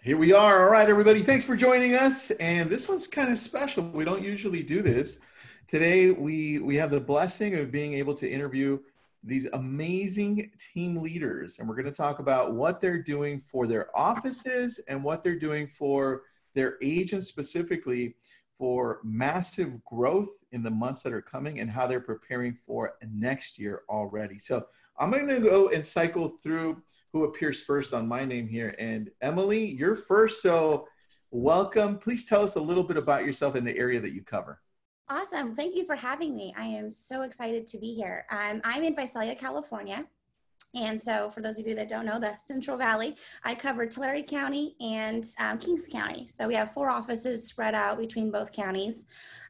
Here we are. All right, everybody. Thanks for joining us. And this one's kind of special. We don't usually do this. Today, we have the blessing of being able to interview these amazing team leaders. And we're going to talk about what they're doing for their offices and what they're doing for their agents, specifically for massive growth in the months that are coming and how they're preparing for next year already. So I'm going to go and cycle through who appears first on my name here. And Emily, you're first, so welcome. Please tell us a little bit about yourself and the area that you cover. Awesome. Thank you for having me. I am so excited to be here. I'm in Visalia, California. And so for those of you that don't know, the Central Valley, I cover Tulare County and Kings County. So we have 4 offices spread out between both counties.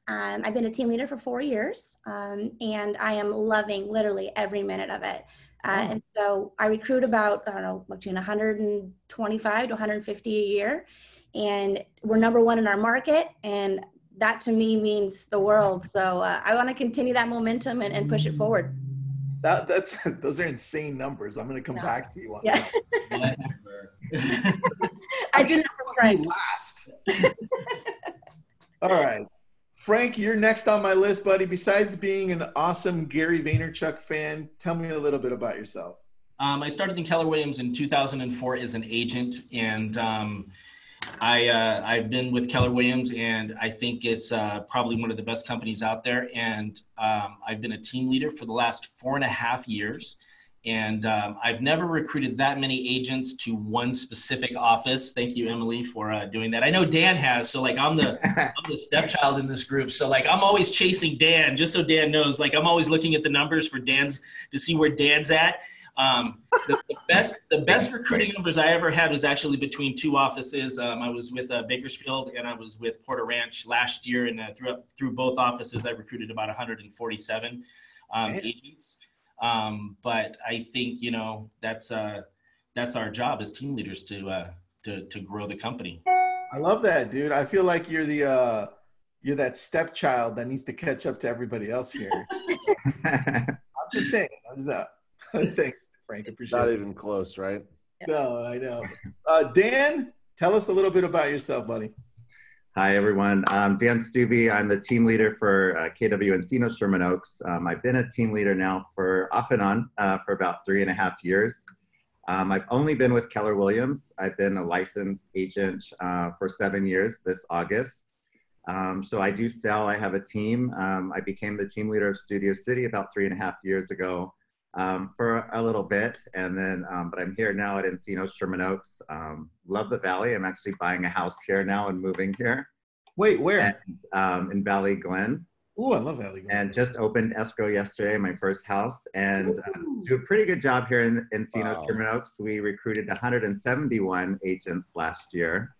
I've been a team leader for 4 years, and I am loving literally every minute of it. And so I recruit about, I don't know, between 125 to 150 a year. And we're #1 in our market. And that to me means the world. So I want to continue that momentum and push it forward. Those are insane numbers. I'm going to come back to you on that. I didn't last. All right. Frank, you're next on my list, buddy. Besides being an awesome Gary Vaynerchuk fan, tell me a little bit about yourself. I started in Keller Williams in 2004 as an agent, and I've been with Keller Williams, and I think it's probably one of the best companies out there. And I've been a team leader for the last 4.5 years. And I've never recruited that many agents to one specific office. Thank you, Emily, for doing that. I know Dan has, so like I'm the stepchild in this group. So like I'm always chasing Dan, just so Dan knows. Like I'm always looking at the numbers for Dan's to see where Dan's at. The best recruiting numbers I ever had was actually between 2 offices. I was with Bakersfield and I was with Porter Ranch last year, and through both offices I recruited about 147 agents. But I think that's our job as team leaders to grow the company. I love that, dude. I feel like you're that stepchild that needs to catch up to everybody else here. I'm just saying. Thanks, Frank. Appreciate it. Not even close, right? No, I know. Dan, tell us a little bit about yourself, buddy. Hi, everyone. I'm Dan Stueve. I'm the team leader for KW Encino Sherman Oaks. I've been a team leader now for off and on for about 3.5 years. I've only been with Keller Williams. I've been a licensed agent for 7 years this August. So I do sell. I have a team. I became the team leader of Studio City about 3.5 years ago for a little bit. And then, but I'm here now at Encino Sherman Oaks. Love the Valley. I'm actually buying a house here now and moving here. Wait, where? And, in Valley Glen. Oh, I love Valley Glen. And just opened escrow yesterday, my first house. And do a pretty good job here in Encino Sherman Oaks. We recruited 171 agents last year.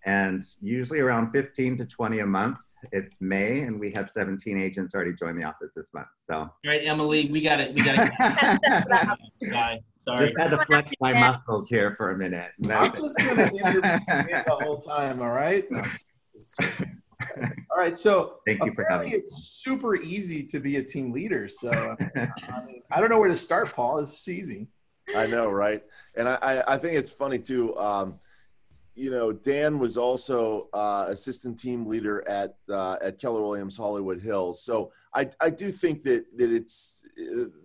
And usually around 15 to 20 a month. It's May, and we have 17 agents already joined the office this month. So, all right, Emily, we got it. Sorry, just had to flex my muscles here for a minute. I'm just going to interview the whole time. All right. All right. So, thank you for having me. It's super easy to be a team leader. So, I don't know where to start, Paul. It's easy. I know, right? And I think it's funny too. Dan was also assistant team leader at Keller Williams Hollywood Hills. So I do think that it's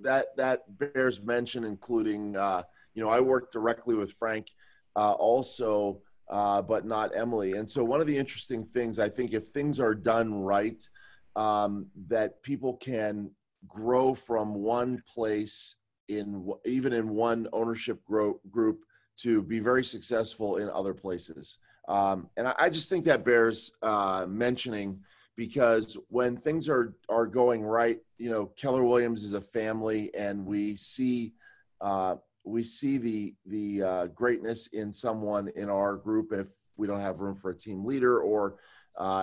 that bears mention, including I worked directly with Frank also, but not Emily. And so one of the interesting things, I think, if things are done right, that people can grow from one place even in one ownership group to be very successful in other places. And I just think that bears mentioning, because when things are going right, Keller Williams is a family, and we see the greatness in someone in our group. And if we don't have room for a team leader, or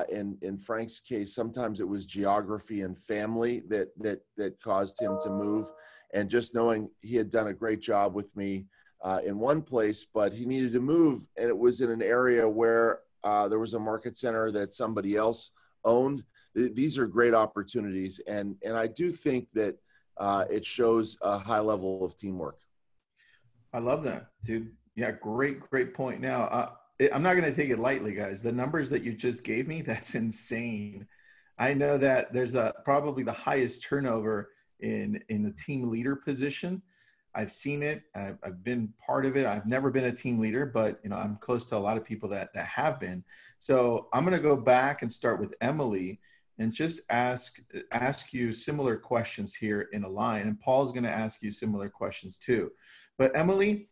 in Frank's case, sometimes it was geography and family that caused him to move. And just knowing he had done a great job with me in one place, but he needed to move, and it was in an area where there was a market center that somebody else owned. These are great opportunities, and I do think that it shows a high level of teamwork. I love that, dude. Yeah, great point. Now, I'm not going to take it lightly, guys. The numbers that you just gave me, that's insane. I know that there's probably the highest turnover in the team leader position. I've seen it. I've been part of it. I've never been a team leader, but I'm close to a lot of people that have been. So I'm going to go back and start with Emily and just ask you similar questions here in a line. And Paul's going to ask you similar questions too. But Emily,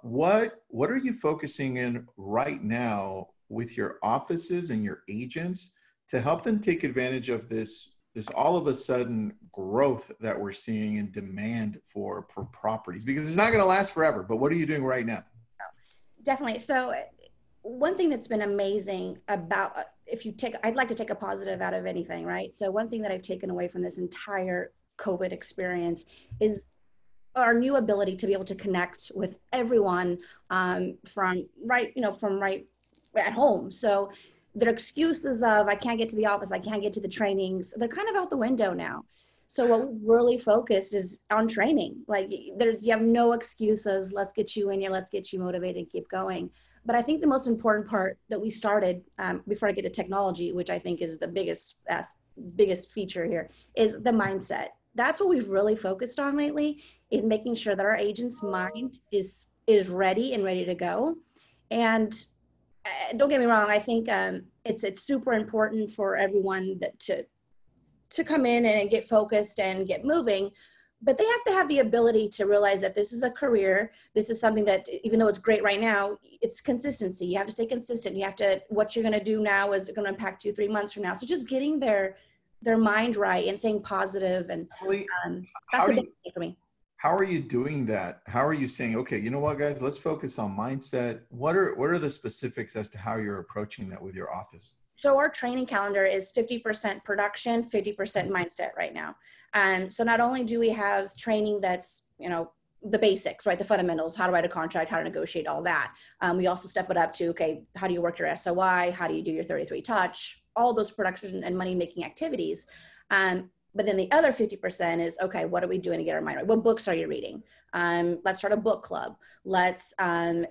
what are you focusing in right now with your offices and your agents to help them take advantage of this all of a sudden growth that we're seeing in demand for properties? Because it's not going to last forever, but what are you doing right now? Definitely. So one thing that's been amazing about, I'd like to take a positive out of anything, right? So one thing that I've taken away from this entire COVID experience is our new ability to be able to connect with everyone from right at home. So their excuses of, I can't get to the office, I can't get to the trainings, they're kind of out the window now. So what we've really focused is on training. Like you have no excuses. Let's get you in here. Let's get you motivated, keep going. But I think the most important part that we started before I get to technology, which I think is the biggest feature here, is the mindset. That's what we've really focused on lately, is making sure that our agent's mind is ready and ready to go. And don't get me wrong, I think it's super important for everyone to come in and get focused and get moving, but they have to have the ability to realize that this is a career. This is something that, even though it's great right now, it's consistency. You have to stay consistent. What you're going to do now is going to impact you 3 months from now. So just getting their mind right and staying positive, and that's a big thing for me. How are you doing that? How are you saying, okay, you know what, guys, let's focus on mindset. What are the specifics as to how you're approaching that with your office? So our training calendar is 50% production, 50% mindset right now. So not only do we have training that's, the basics, right? The fundamentals, how to write a contract, how to negotiate, all that. We also step it up to, okay, how do you work your SOI? How do you do your 33 touch? All those production and money-making activities. But then the other 50% is, okay, what are we doing to get our mind right? What books are you reading? Let's start a book club. Let's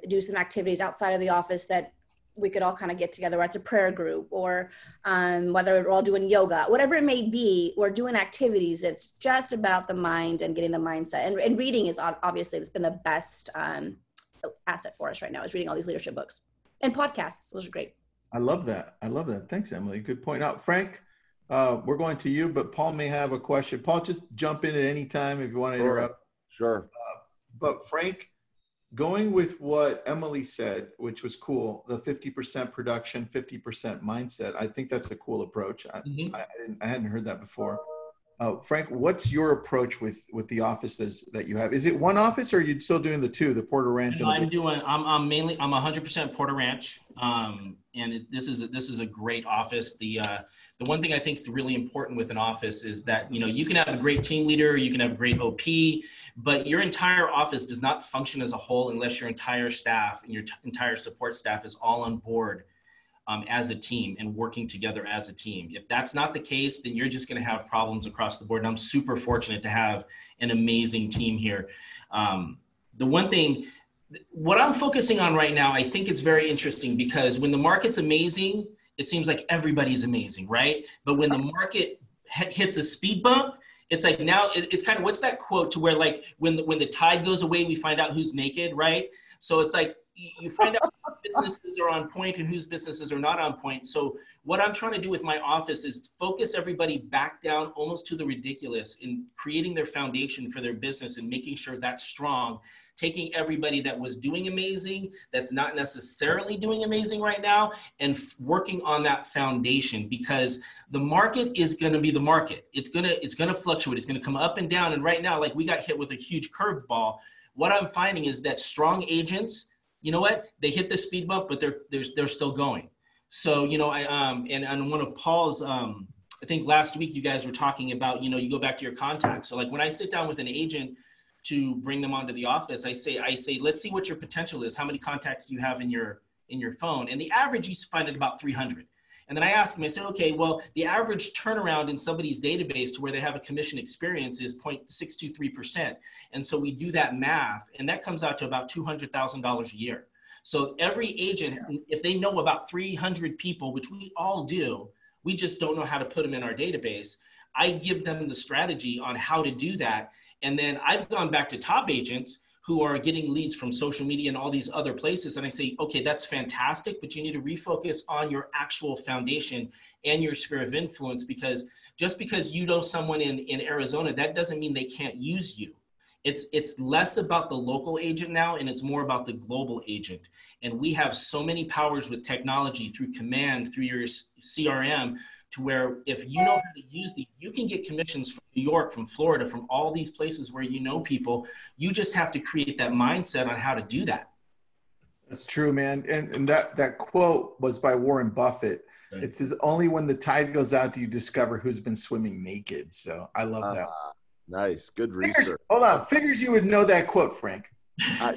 do some activities outside of the office that we could all kind of get together, whether it's a prayer group or whether we're all doing yoga, whatever it may be, we're doing activities. It's just about the mind and getting the mindset. And reading is obviously, it's been the best asset for us right now, is reading all these leadership books and podcasts. Those are great. I love that. Thanks, Emily. Good point. Now, Frank, we're going to you, but Paul may have a question. Paul, just jump in at any time if you want to interrupt. Sure. But Frank, going with what Emily said, which was cool, the 50% production, 50% mindset, I think that's a cool approach. I hadn't heard that before. Frank, what's your approach with the offices that you have? Is it one office, or are you still doing the two, the Porter Ranch? I'm 100% Porter Ranch. And this is a great office. The one thing I think is really important with an office is that, you can have a great team leader, you can have a great OP, but your entire office does not function as a whole unless your entire staff and your entire support staff is all on board as a team and working together as a team. If that's not the case, then you're just going to have problems across the board. And I'm super fortunate to have an amazing team here. The one thing, what I'm focusing on right now, I think it's very interesting, because when the market's amazing, it seems like everybody's amazing, right? But when the market hits a speed bump, it's like now it's kind of, what's that quote to where, like, when the tide goes away, we find out who's naked, right? So it's like you find out whose businesses are on point and whose businesses are not on point. So what I'm trying to do with my office is focus everybody back down almost to the ridiculous in creating their foundation for their business and making sure that's strong. Taking everybody that was doing amazing, that's not necessarily doing amazing right now, and working on that foundation, because the market is going to be the market. It's going to fluctuate. It's going to come up and down. And right now, like, we got hit with a huge curveball. What I'm finding is that strong agents, you know what? They hit the speed bump, but they're still going. So, and on one of Paul's, I think last week you guys were talking about, you go back to your contacts. So like when I sit down with an agent to bring them onto the office, I say, let's see what your potential is. How many contacts do you have in your phone? And the average, you find it about 300. And then I asked him, I said, okay, well, the average turnaround in somebody's database to where they have a commission experience is 0.623%. And so we do that math, and that comes out to about $200,000 a year. So every agent, if they know about 300 people, which we all do, we just don't know how to put them in our database. I give them the strategy on how to do that. And then I've gone back to top agents who are getting leads from social media and all these other places. And I say, okay, that's fantastic, but you need to refocus on your actual foundation and your sphere of influence, because just because you know someone in Arizona, that doesn't mean they can't use you. It's less about the local agent now, and it's more about the global agent. And we have so many powers with technology through command, through your CRM, to where if you know how to use these, you can get commissions from New York, from Florida, from all these places where you know people. You just have to create that mindset on how to do that. That's true, man. And that quote was by Warren Buffett. Right. It says, only when the tide goes out do you discover who's been swimming naked. So I love that. Nice. Good Figures, research. hold on. Figures you would know that quote, Frank. I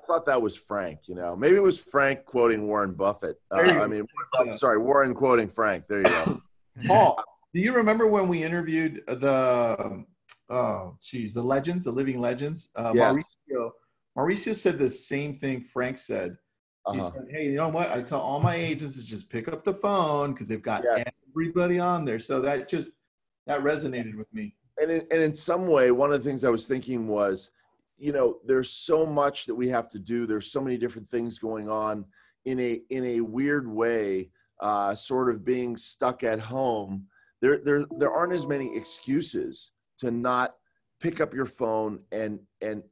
thought that was Frank, maybe it was Frank quoting Warren Buffett. Warren quoting Frank. There you go. Paul, do you remember when we interviewed the legends, the living legends? Yes. Mauricio said the same thing Frank said. He said, hey, you know what? I tell all my agents to just pick up the phone because they've got everybody on there. So that resonated with me. And in some way, one of the things I was thinking was, there's so much that we have to do. There's so many different things going on in a weird way. Sort of being stuck at home, there aren't as many excuses to not pick up your phone and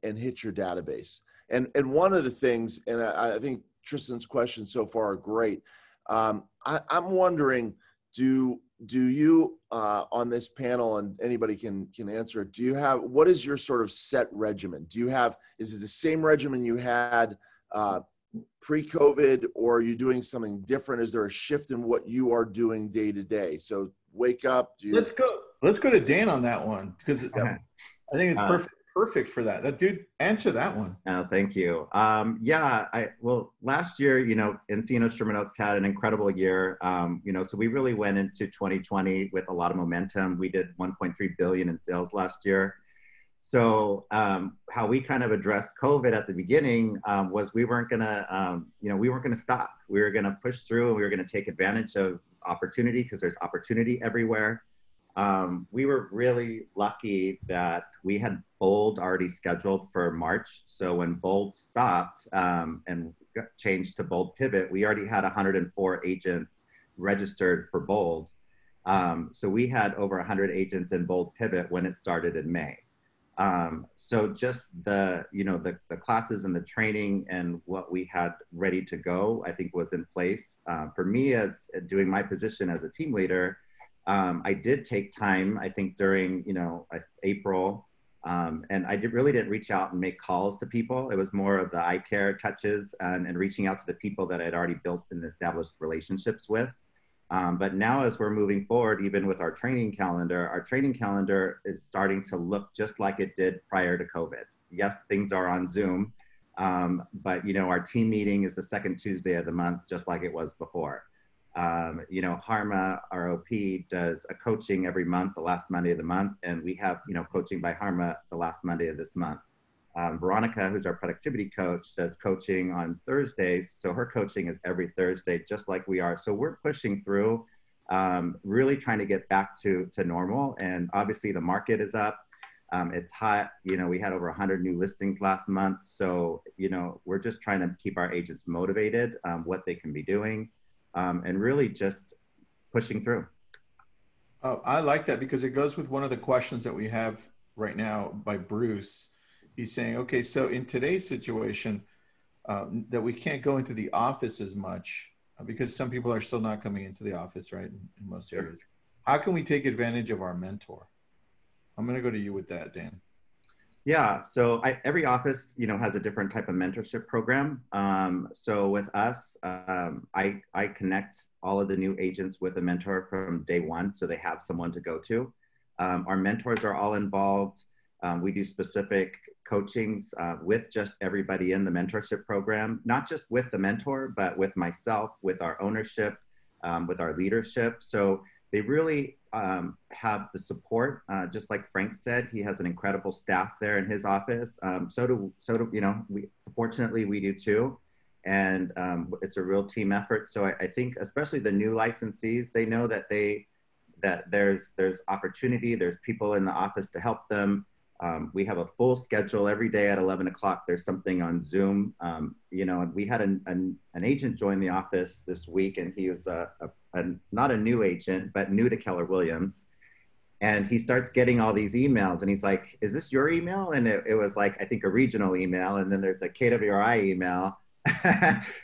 hit your database. And one of the things, and I think Tristan's questions so far are great. I'm wondering, do you on this panel, and anybody can answer it, what is your sort of set regimen? Is it the same regimen you had pre-COVID, or are you doing something different? Is there a shift in what you are doing day to day? So wake up. Let's go to Dan on that one, because I think it's perfect for that. That dude, answer that one. Oh, thank you. Last year, Encino Sherman Oaks had an incredible year. So we really went into 2020 with a lot of momentum. We did 1.3 billion in sales last year. So how we kind of addressed COVID at the beginning was we weren't gonna stop. We were gonna push through, and we were gonna take advantage of opportunity, because there's opportunity everywhere. We were really lucky that we had Bold already scheduled for March. So when Bold stopped and changed to Bold Pivot, we already had 104 agents registered for Bold. So we had over 100 agents in Bold Pivot when it started in May. So just the classes and the training and what we had ready to go, I think was in place. For me, as doing my position as a team leader, I did take time, I think during, April, and I really didn't reach out and make calls to people. It was more of the eye care touches and reaching out to the people that I'd already built and established relationships with. But now as we're moving forward, even with our training calendar is starting to look just like it did prior to COVID. Yes, things are on Zoom, but our team meeting is the second Tuesday of the month, just like it was before. Harma, our OP, does a coaching every month, the last Monday of the month, and we have, coaching by Harma the last Monday of this month. Veronica, who's our productivity coach, does coaching on Thursdays. So her coaching is every Thursday, just like we are. So we're pushing through, really trying to get back to normal. And obviously the market is up. It's hot. We had over 100 new listings last month. So, we're just trying to keep our agents motivated, what they can be doing, and really just pushing through. Oh, I like that, because it goes with one of the questions that we have right now by Bruce. He's saying, okay, so in today's situation, that we can't go into the office as much because some people are still not coming into the office, right? In most areas. How can we take advantage of our mentor? I'm going to go to you with that, Dan. Yeah, so every office, has a different type of mentorship program. So with us, I connect all of the new agents with a mentor from day one, so they have someone to go to. Our mentors are all involved. We do specific coachings with just everybody in the mentorship program, not just with the mentor, but with myself, with our ownership, with our leadership. So they really have the support. Just like Frank said, he has an incredible staff there in his office. So do fortunately we do too. And it's a real team effort. So I think especially the new licensees, they know that there's opportunity, there's people in the office to help them. We have a full schedule every day at 11 o'clock. There's something on Zoom, and we had an agent join the office this week, and he was not a new agent, but new to Keller Williams. And he starts getting all these emails, and he's like, is this your email? And it was like, I think a regional email, and then there's a KWRI email.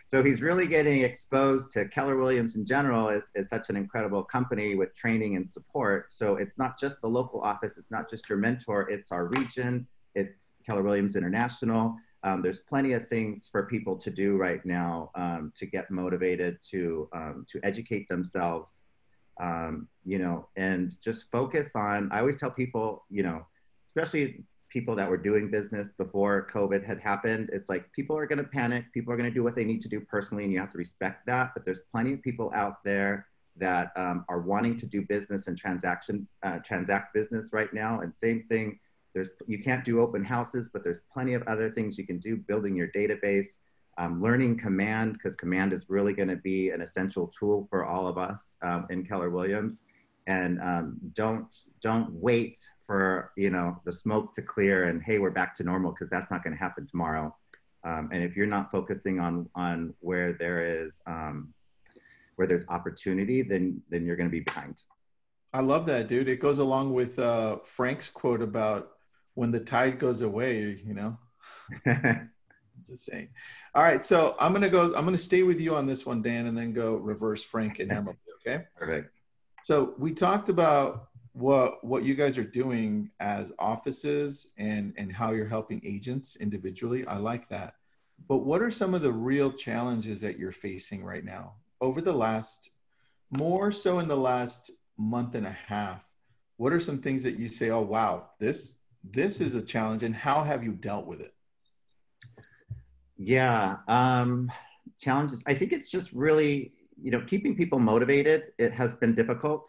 So he's really getting exposed to Keller Williams in general. It's such an incredible company with training and support. So it's not just the local office, it's not just your mentor, it's our region, it's Keller Williams International. There's plenty of things for people to do right now to get motivated, to educate themselves, and just focus on, I always tell people, especially people that were doing business before COVID had happened, it's like people are going to panic, people are going to do what they need to do personally, and you have to respect that. But there's plenty of people out there that are wanting to do business and transact business right now. And same thing, you can't do open houses, but there's plenty of other things you can do, building your database, learning Command, because Command is really going to be an essential tool for all of us in Keller Williams. And don't wait for the smoke to clear and hey, we're back to normal, because that's not going to happen tomorrow. And if you're not focusing on where there's opportunity, then you're going to be behind. I love that, dude. It goes along with Frank's quote about when the tide goes away, Just saying. All right, so I'm gonna stay with you on this one, Dan, and then go reverse Frank and Emily. Okay. Perfect. So we talked about what you guys are doing as offices and how you're helping agents individually. I like that. But what are some of the real challenges that you're facing right now more so in the last month and a half? What are some things that you say, oh, wow, this is a challenge, and how have you dealt with it? Yeah, challenges. I think it's just really, keeping people motivated. It has been difficult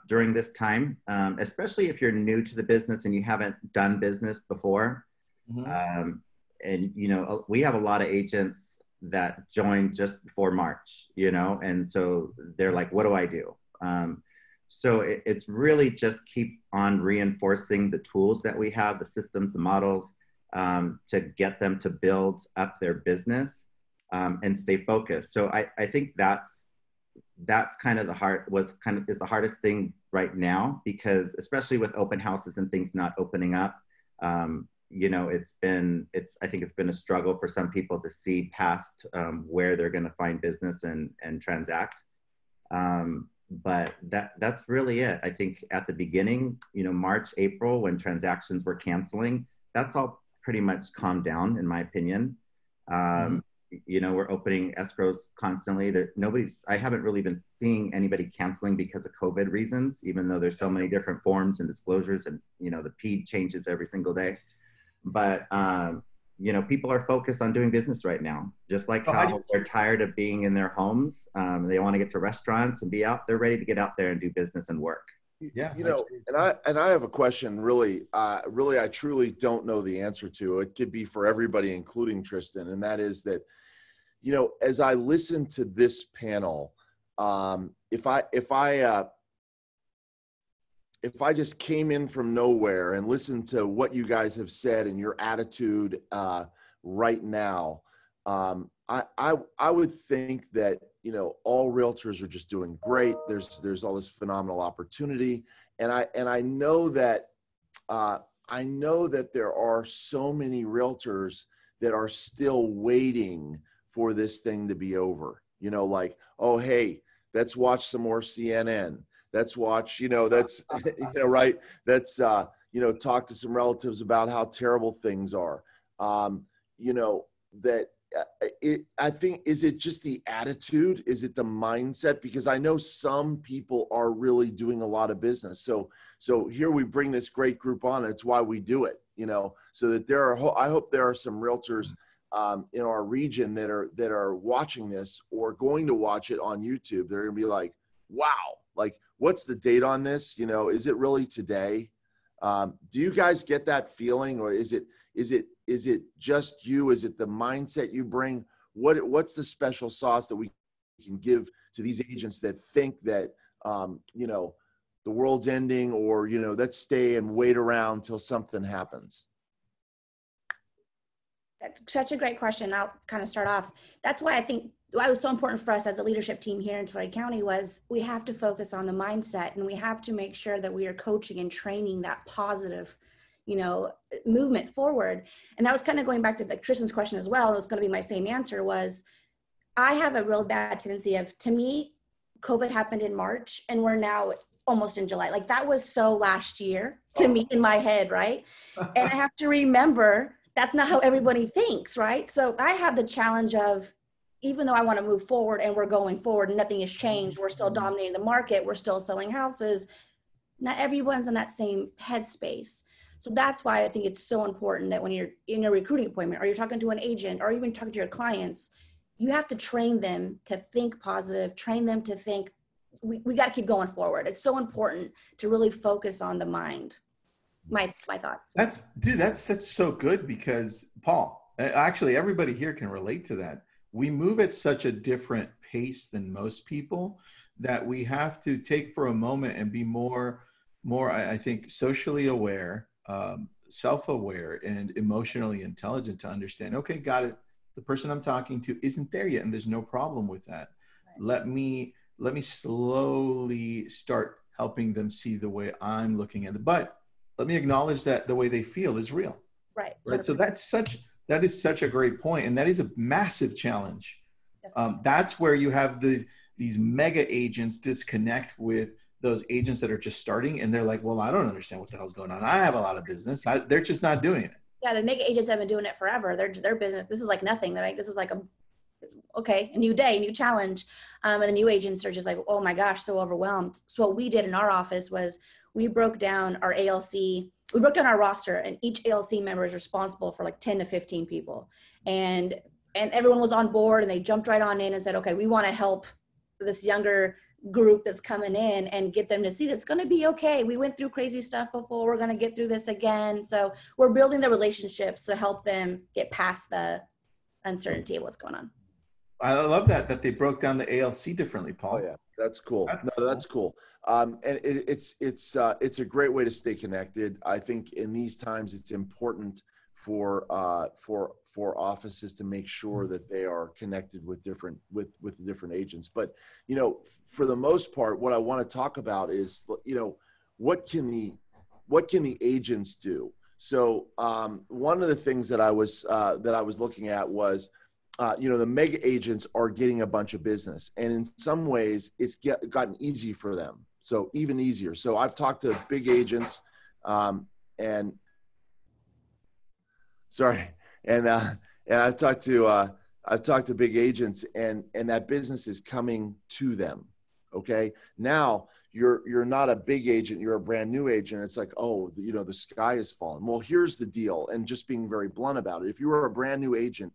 during this time, especially if you're new to the business and you haven't done business before. Mm-hmm. And, we have a lot of agents that joined just before March, and so they're like, what do I do? So it's really just keep on reinforcing the tools that we have, the systems, the models, to get them to build up their business and stay focused. So I think that's kind of is the hardest thing right now, because especially with open houses and things not opening up, I think it's been a struggle for some people to see past where they're going to find business and transact. But that's really it. I think at the beginning, March, April, when transactions were canceling, that's all pretty much calmed down, in my opinion. Mm-hmm. We're opening escrows constantly. I haven't really been seeing anybody canceling because of COVID reasons, even though there's so many different forms and disclosures, and the PED changes every single day. But people are focused on doing business right now, just like how they're tired of being in their homes. They want to get to restaurants and be out. They're ready to get out there and do business and work. Yeah, and I have a question. Really, I truly don't know the answer to. It could be for everybody, including Tristan, and that is that, as I listen to this panel, if I just came in from nowhere and listened to what you guys have said and your attitude right now, I would think that, all realtors are just doing great. There's all this phenomenal opportunity. And I know that there are so many realtors that are still waiting for this thing to be over, like, oh, hey, let's watch some more CNN. Let's watch, that's, right. That's, talk to some relatives about how terrible things are. I think, is it just the attitude? Is it the mindset? Because I know some people are really doing a lot of business. So here we bring this great group on. It's why we do it, so that I hope there are some realtors in our region that are watching this or going to watch it on YouTube. They're going to be like, wow, like, what's the date on this? You know, is it really today? Do you guys get that feeling, or is it just you? Is it the mindset you bring? What's the special sauce that we can give to these agents that think that, you know, the world's ending, or, you know, let's stay and wait around till something happens? That's such a great question. I'll kind of start off. That's why I think why it was so important for us as a leadership team here in Tulare County was we have to focus on the mindset, and we have to make sure that we are coaching and training that positive, you know, movement forward. And that was kind of going back to Tristan's question as well. It was going to be my same answer. Was I have a real bad tendency of, to me, COVID happened in March and we're now almost in July. Like, that was so last year to me in my head, right? And I have to remember that's not how everybody thinks, right? So I have the challenge of, even though I want to move forward and we're going forward and nothing has changed, we're still dominating the market, we're still selling houses, not everyone's in that same headspace. So that's why I think it's so important that when you're in a recruiting appointment or you're talking to an agent or even talking to your clients, you have to train them to think positive, train them to think, we got to keep going forward. It's so important to really focus on the mind. My thoughts. That's so good, because Paul, actually everybody here can relate to that. We move at such a different pace than most people that we have to take for a moment and be more, I think, socially aware, self-aware, and emotionally intelligent to understand, okay, got it. The person I'm talking to isn't there yet, and there's no problem with that. Right. Let me slowly start helping them see the way I'm looking at it. But let me acknowledge that the way they feel is real. Right. Right. So that is such a great point, and that is a massive challenge. That's where you have these mega agents disconnect with those agents that are just starting, and they're like, well, I don't understand what the hell's going on. I have a lot of business. They're just not doing it. Yeah, the mega agents have been doing it forever. Their business, this is like nothing. They're like, this is like a new day, new challenge. And the new agents are just like, oh my gosh, so overwhelmed. So what we did in our office was we broke down our ALC. We broke down our roster, and each ALC member is responsible for like 10 to 15 people. And everyone was on board, and they jumped right on in and said, okay, we want to help this younger group that's coming in and get them to see that it's going to be okay. We went through crazy stuff before. We're going to get through this again. So we're building the relationships to help them get past the uncertainty of what's going on. I love that they broke down the ALC differently, Paul. Oh yeah, that's cool. That's cool. And it's a great way to stay connected. I think in these times it's important for offices to make sure that they are connected with the different agents. But, you know, for the most part, what I want to talk about is, you know, what can the agents do? So one of the things that I was looking at was, you know, the mega agents are getting a bunch of business, and in some ways it's gotten easy for them. So even easier. So I've talked to big agents, and I've talked to big agents, and that business is coming to them. Okay. Now you're not a big agent, you're a brand new agent. It's like, oh, you know, the sky is falling. Well, here's the deal. And just being very blunt about it. If you are a brand new agent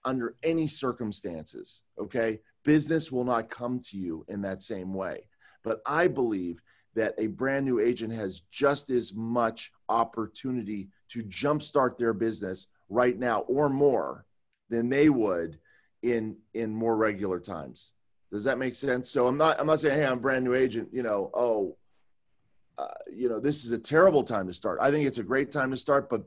under any circumstances, okay, business will not come to you in that same way. But I believe that a brand new agent has just as much opportunity to jumpstart their business right now or more than they would in more regular times. Does that make sense? So I'm not saying, hey, I'm a brand new agent, you know, you know, this is a terrible time to start. I think it's a great time to start, but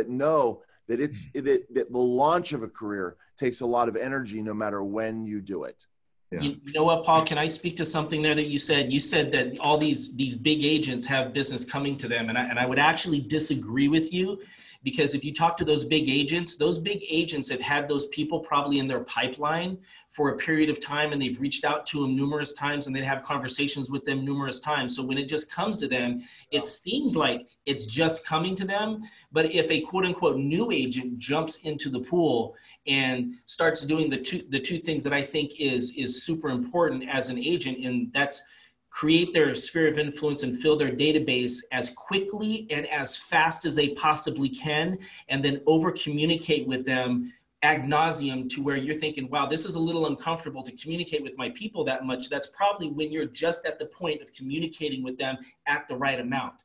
know that that the launch of a career takes a lot of energy no matter when you do it. Yeah. You know what, Paul, can I speak to something there that you said? You said that all these big agents have business coming to them. And I would actually disagree with you, because if you talk to those big agents have had those people probably in their pipeline for a period of time, and they've reached out to them numerous times, and they have conversations with them numerous times. So when it just comes to them, it seems like it's just coming to them. But if a quote unquote new agent jumps into the pool and starts doing the two things that I think is super important as an agent, and that's create their sphere of influence and fill their database as quickly and as fast as they possibly can, and then over communicate with them ad nauseum to where you're thinking, wow, this is a little uncomfortable to communicate with my people that much. That's probably when you're just at the point of communicating with them at the right amount.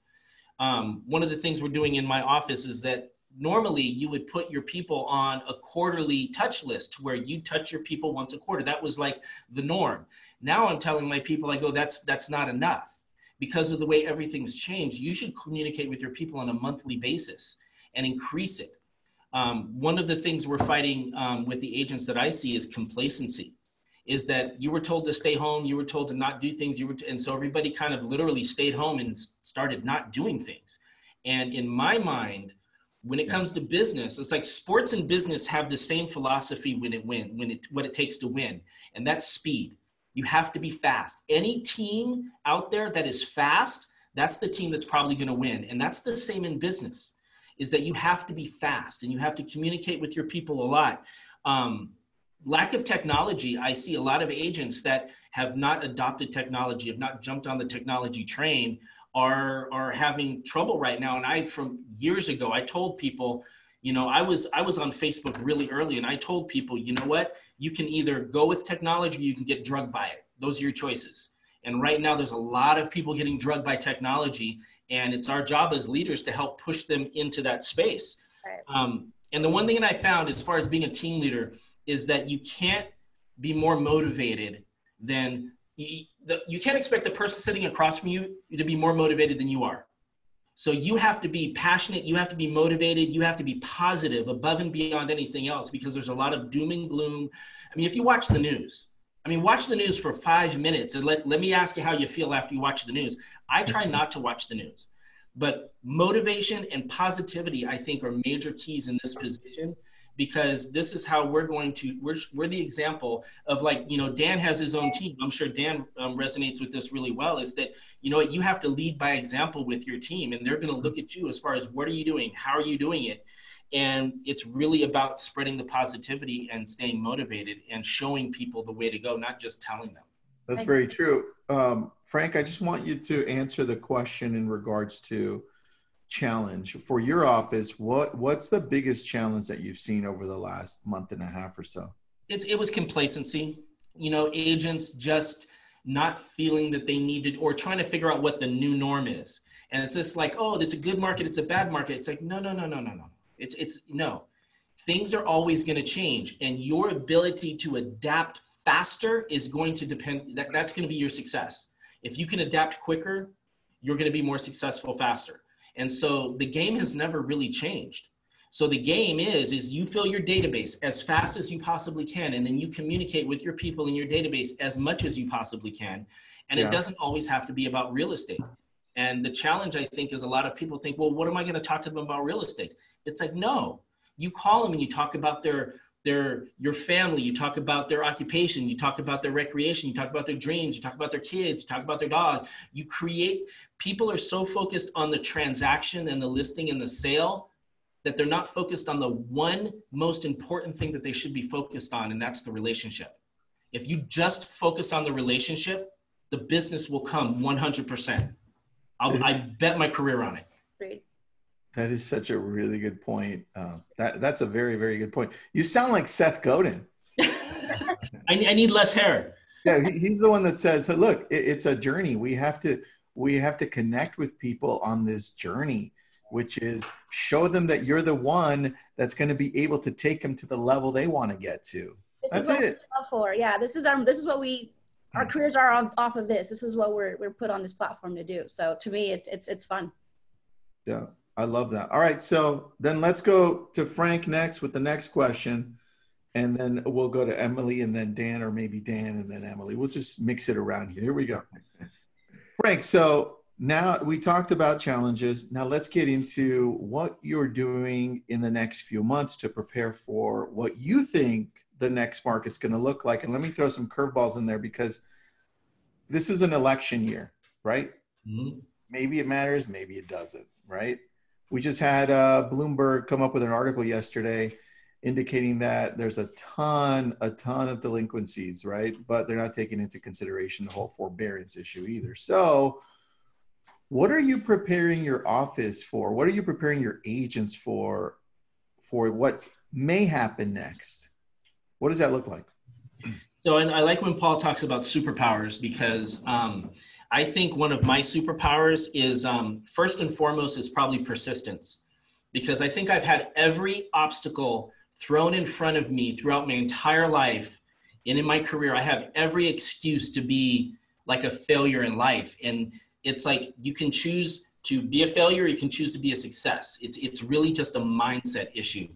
One of the things we're doing in my office is that normally you would put your people on a quarterly touch list where you touch your people once a quarter. That was like the norm. Now I'm telling my people, I go, that's not enough. Because of the way everything's changed, you should communicate with your people on a monthly basis and increase it. One of the things we're fighting with the agents that I see is complacency. Is that you were told to stay home, you were told to not do things, and so everybody kind of literally stayed home and started not doing things. And in my mind, when it comes to business, it's like sports and business have the same philosophy what it takes to win, and that's speed. You have to be fast. Any team out there that is fast, that's the team that's probably going to win. And that's the same in business, is that you have to be fast and you have to communicate with your people a lot. Lack of technology, I see a lot of agents that have not adopted technology, have not jumped on the technology train, are having trouble right now. And from years ago, I told people, I was on Facebook really early, and I told people, you know what, you can either go with technology or you can get drugged by it. Those are your choices. And right now there's a lot of people getting drugged by technology, and it's our job as leaders to help push them into that space. Right. And the one thing that I found as far as being a team leader is that you can't be more motivated than you can't expect the person sitting across from you to be more motivated than you are. So you have to be passionate, you have to be motivated, you have to be positive above and beyond anything else, because there's a lot of doom and gloom. I mean, if you watch the news, watch the news for 5 minutes and let me ask you how you feel after you watch the news. I try not to watch the news, but motivation and positivity, I think, are major keys in this position. Because this is how we're the example of, like, Dan has his own team. I'm sure Dan resonates with this really well, is that, you have to lead by example with your team, and they're going to look at you as far as what are you doing? How are you doing it? And it's really about spreading the positivity and staying motivated and showing people the way to go, not just telling them. That's very true. Frank, I just want you to answer the question in regards to challenge for your office. What's the biggest challenge that you've seen over the last month and a half or so? It was complacency. Agents just not feeling that they needed, or trying to figure out what the new norm is. And it's just like, oh, it's a good market, it's a bad market. It's like, no. It's no. Things are always going to change, and your ability to adapt faster is going to depend. That's going to be your success. If you can adapt quicker, you're going to be more successful faster. And so the game has never really changed. So the game is you fill your database as fast as you possibly can, and then you communicate with your people in your database as much as you possibly can. And It doesn't always have to be about real estate. And the challenge, I think, is a lot of people think, well, what am I going to talk to them about real estate? It's like, no, you call them and you talk about your family, you talk about their occupation, you talk about their recreation, you talk about their dreams, you talk about their kids, you talk about their dog. People are so focused on the transaction and the listing and the sale that they're not focused on the one most important thing that they should be focused on, and that's the relationship. If you just focus on the relationship, the business will come 100%. I bet my career on it. Great. That is such a really good point. That's a very, very good point. You sound like Seth Godin. I need less hair. Yeah, he's the one that says, hey, look, it's a journey. We have to connect with people on this journey, which is show them that you're the one that's going to be able to take them to the level they want to get to. This is what we're up for. Yeah, this is what our careers are off of this. This is what we're put on this platform to do. So to me, it's fun. Yeah. I love that. All right. So then let's go to Frank next with the next question. And then we'll go to Emily and then Dan, or maybe Dan and then Emily. We'll just mix it around here. Here we go. Frank, so now we talked about challenges. Now let's get into what you're doing in the next few months to prepare for what you think the next market's going to look like. And let me throw some curveballs in there, because this is an election year, right? Mm-hmm. Maybe it matters, maybe it doesn't, right? We just had Bloomberg come up with an article yesterday, indicating that there's a ton of delinquencies, right? But they're not taking into consideration the whole forbearance issue either. So what are you preparing your office for? What are you preparing your agents for what may happen next? What does that look like? So, and I like when Paul talks about superpowers, because I think one of my superpowers is first and foremost is probably persistence, because I think I've had every obstacle thrown in front of me throughout my entire life. And in my career, I have every excuse to be like a failure in life. And it's like, you can choose to be a failure, you can choose to be a success. It's really just a mindset issue.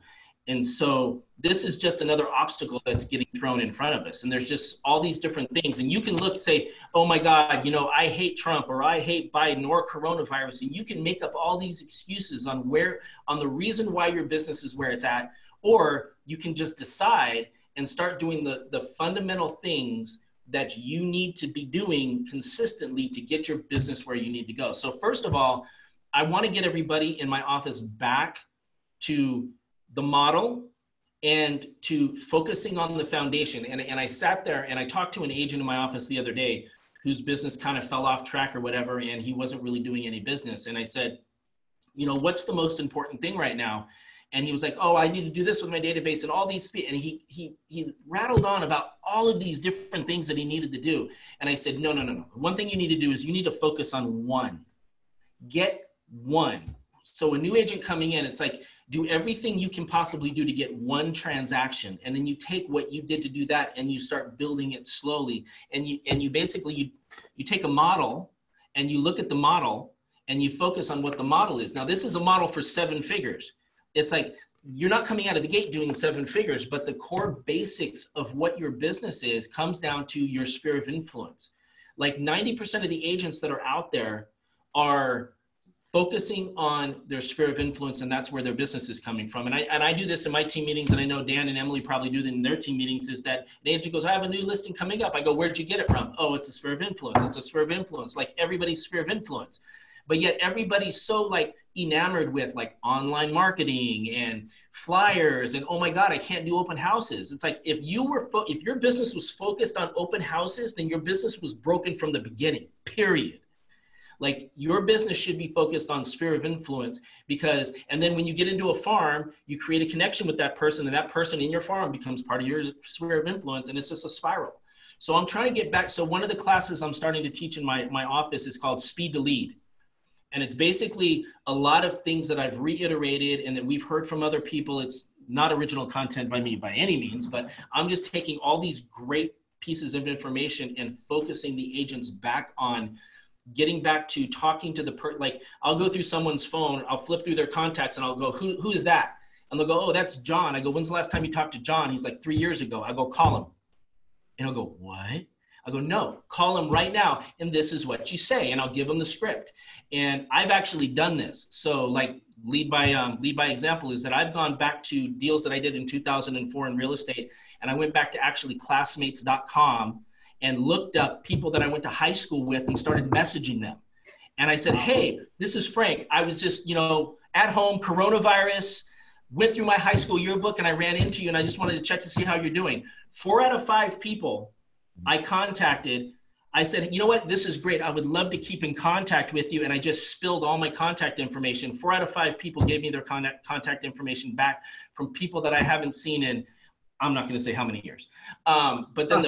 And so this is just another obstacle that's getting thrown in front of us. And there's just all these different things. And you can look, say, oh my God, you know, I hate Trump, or I hate Biden, or coronavirus. And you can make up all these excuses on the reason why your business is where it's at. Or you can just decide and start doing the fundamental things that you need to be doing consistently to get your business where you need to go. So first of all, I want to get everybody in my office back to the model and to focusing on the foundation. And I sat there and I talked to an agent in my office the other day whose business kind of fell off track or whatever, and he wasn't really doing any business. And I said, you know, what's the most important thing right now? And he was like, oh, I need to do this with my database and all these, and he rattled on about all of these different things that he needed to do. And I said, no. One thing you need to do is you need to focus on one. Get one. So a new agent coming in, it's like, do everything you can possibly do to get one transaction. And then you take what you did to do that and you start building it slowly. And you basically, you take a model and you look at the model and you focus on what the model is. Now, this is a model for 7 figures. It's like, you're not coming out of the gate doing 7 figures, but the core basics of what your business is comes down to your sphere of influence. Like 90% of the agents that are out there are focusing on their sphere of influence, and that's where their business is coming from. And I do this in my team meetings, and I know Dan and Emily probably do that in their team meetings, is that an agent goes, I have a new listing coming up. I go, where'd you get it from? Oh, it's a sphere of influence. It's a sphere of influence, like everybody's sphere of influence. But yet everybody's so like enamored with like online marketing and flyers and, oh my God, I can't do open houses. It's like, if your business was focused on open houses, then your business was broken from the beginning, period. Like, your business should be focused on sphere of influence, and then when you get into a farm, you create a connection with that person, and that person in your farm becomes part of your sphere of influence, and it's just a spiral. So I'm trying to get back. So one of the classes I'm starting to teach in my office is called Speed to Lead. And it's basically a lot of things that I've reiterated and that we've heard from other people. It's not original content by me by any means, but I'm just taking all these great pieces of information and focusing the agents back on getting back to talking to like, I'll go through someone's phone, I'll flip through their contacts and I'll go, who is that? And they'll go, oh, that's John. I go, when's the last time you talked to John? He's like, 3 years ago. I go, call him. And he'll go, what? I go, no, call him right now. And this is what you say. And I'll give him the script. And I've actually done this. So like lead by example is that I've gone back to deals that I did in 2004 in real estate. And I went back to actually classmates.com and looked up people that I went to high school with and started messaging them. And I said, hey, this is Frank. I was just, at home, coronavirus, went through my high school yearbook and I ran into you and I just wanted to check to see how you're doing. 4 out of 5 people I contacted, I said, you know what, this is great. I would love to keep in contact with you. And I just spilled all my contact information. 4 out of 5 people gave me their contact information back from people that I haven't seen in, I'm not going to say how many years. But then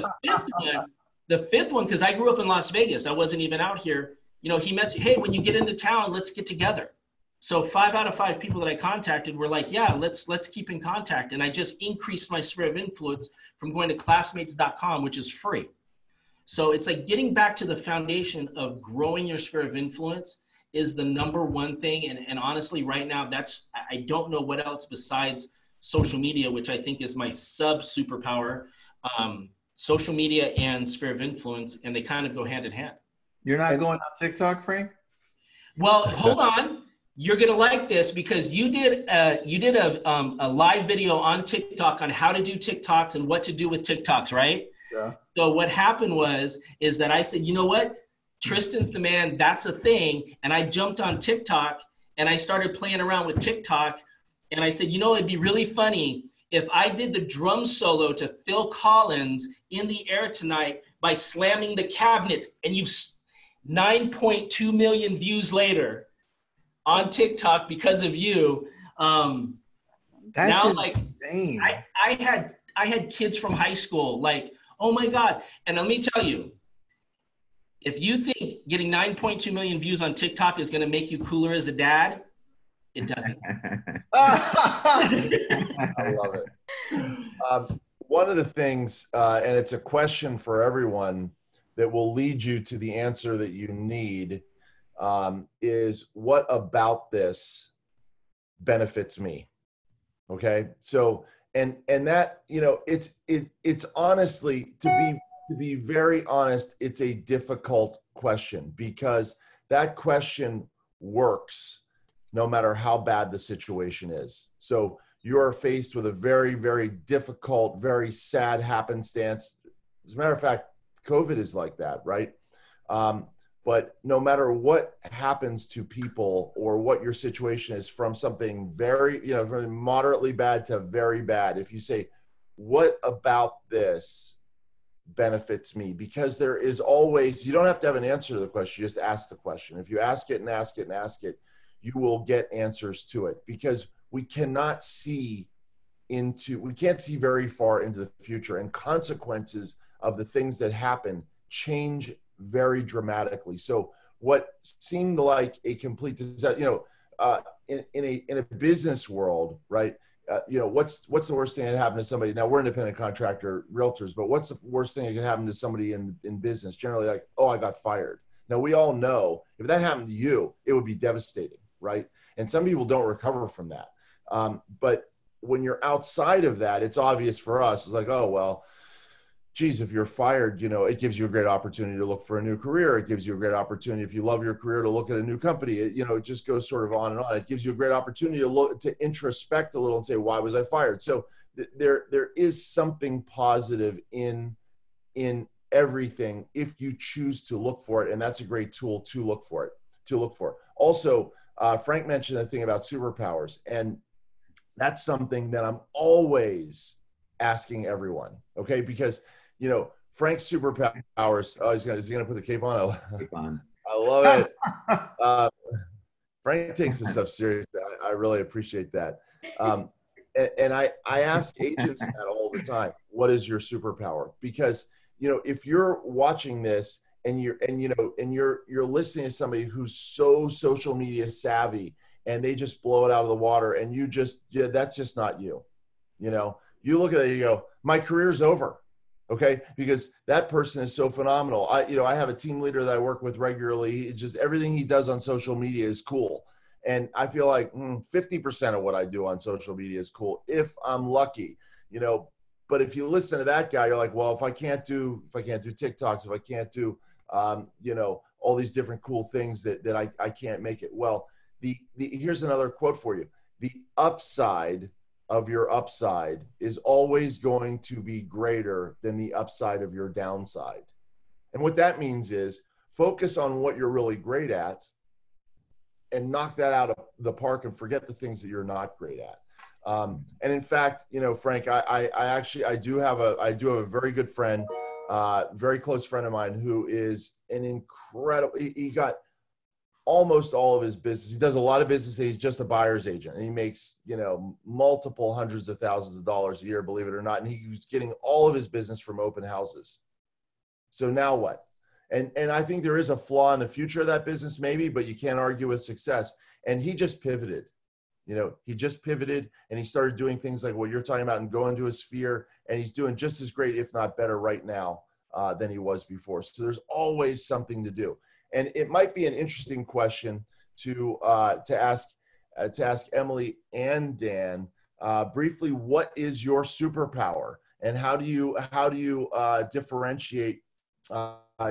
the fifth one, because I grew up in Las Vegas, I wasn't even out here. He messaged, hey, when you get into town, let's get together. So 5 out of 5 people that I contacted were like, yeah, let's keep in contact. And I just increased my sphere of influence from going to classmates.com, which is free. So it's like getting back to the foundation of growing your sphere of influence is the number one thing. And honestly, right now, I don't know what else besides social media, which I think is my sub superpower, social media and sphere of influence, and they kind of go hand in hand. You're not going on TikTok, Frank? Well, hold on. You're going to like this because you did a live video on TikTok on how to do TikToks and what to do with TikToks, right? Yeah. So what happened is that I said, you know what? Tristan's the man. That's a thing. And I jumped on TikTok and I started playing around with TikTok. And I said, it'd be really funny if I did the drum solo to Phil Collins in the air tonight by slamming the cabinet, and you've 9.2 million views later on TikTok because of you. That's now, insane. I had kids from high school, like, oh my God. And let me tell you, if you think getting 9.2 million views on TikTok is going to make you cooler as a dad, it doesn't. I love it. One of the things, and it's a question for everyone that will lead you to the answer that you need, is what about this benefits me? Okay. So, and that, you know, it's honestly, to be very honest, it's a difficult question, because that question works no matter how bad the situation is. So you are faced with a very, very difficult, very sad happenstance. As a matter of fact, COVID is like that, right? But no matter what happens to people or what your situation is, from something very, you know, very moderately bad to very bad, if you say, what about this benefits me? Because there is always, you don't have to have an answer to the question, you just ask the question. If you ask it and ask it and ask it, you will get answers to it, because we can't see very far into the future, and consequences of the things that happen change very dramatically. So what seemed like a complete disaster, you know, in a business world, right? You know, what's the worst thing that happened to somebody? Now, we're independent contractor realtors, but what's the worst thing that can happen to somebody in business? Generally, like, oh, I got fired. Now, we all know if that happened to you, it would be devastating, right? And some people don't recover from that. But when you're outside of that, it's obvious for us. It's like, oh, well, geez, if you're fired, you know, it gives you a great opportunity to look for a new career. It gives you a great opportunity, if you love your career, to look at a new company. You know, it just goes sort of on and on. It gives you a great opportunity to look, to introspect a little and say, why was I fired? So there is something positive in everything if you choose to look for it. And that's a great tool to look for. Also, Frank mentioned the thing about superpowers, and that's something that I'm always asking everyone. Okay. Because, you know, Frank's superpowers. Oh, is he gonna put the cape on? Cape on. I love it. Frank takes this stuff seriously. I really appreciate that. And I ask agents that all the time. What is your superpower? Because, you know, if you're watching this and you're listening to somebody who's so social media savvy, and they just blow it out of the water, and that's just not you. You know, you look at it, you go, my career's over. Okay. Because that person is so phenomenal. I have a team leader that I work with regularly. It's just everything he does on social media is cool. And I feel like 50% of what I do on social media is cool, if I'm lucky, you know. But if you listen to that guy, you're like, well, if I can't do TikToks, if I can't do, you know, all these different cool things that I can't make it. Well, here's another quote for you. The upside of your upside is always going to be greater than the upside of your downside. And what that means is focus on what you're really great at and knock that out of the park, and forget the things that you're not great at. And in fact, you know, Frank, I do have a very good friend, very close friend of mine, who is an incredible, he got almost all of his business. He does a lot of business. He's just a buyer's agent, and he makes, you know, multiple hundreds of thousands of dollars a year, believe it or not. And he was getting all of his business from open houses. So now what? And I think there is a flaw in the future of that business, maybe, but you can't argue with success. And he just pivoted. You know, he just pivoted, and he started doing things like what you're talking about and going to a sphere. And he's doing just as great, if not better, right now than he was before. So there's always something to do. And it might be an interesting question to ask Emily and Dan briefly. What is your superpower, and how do you differentiate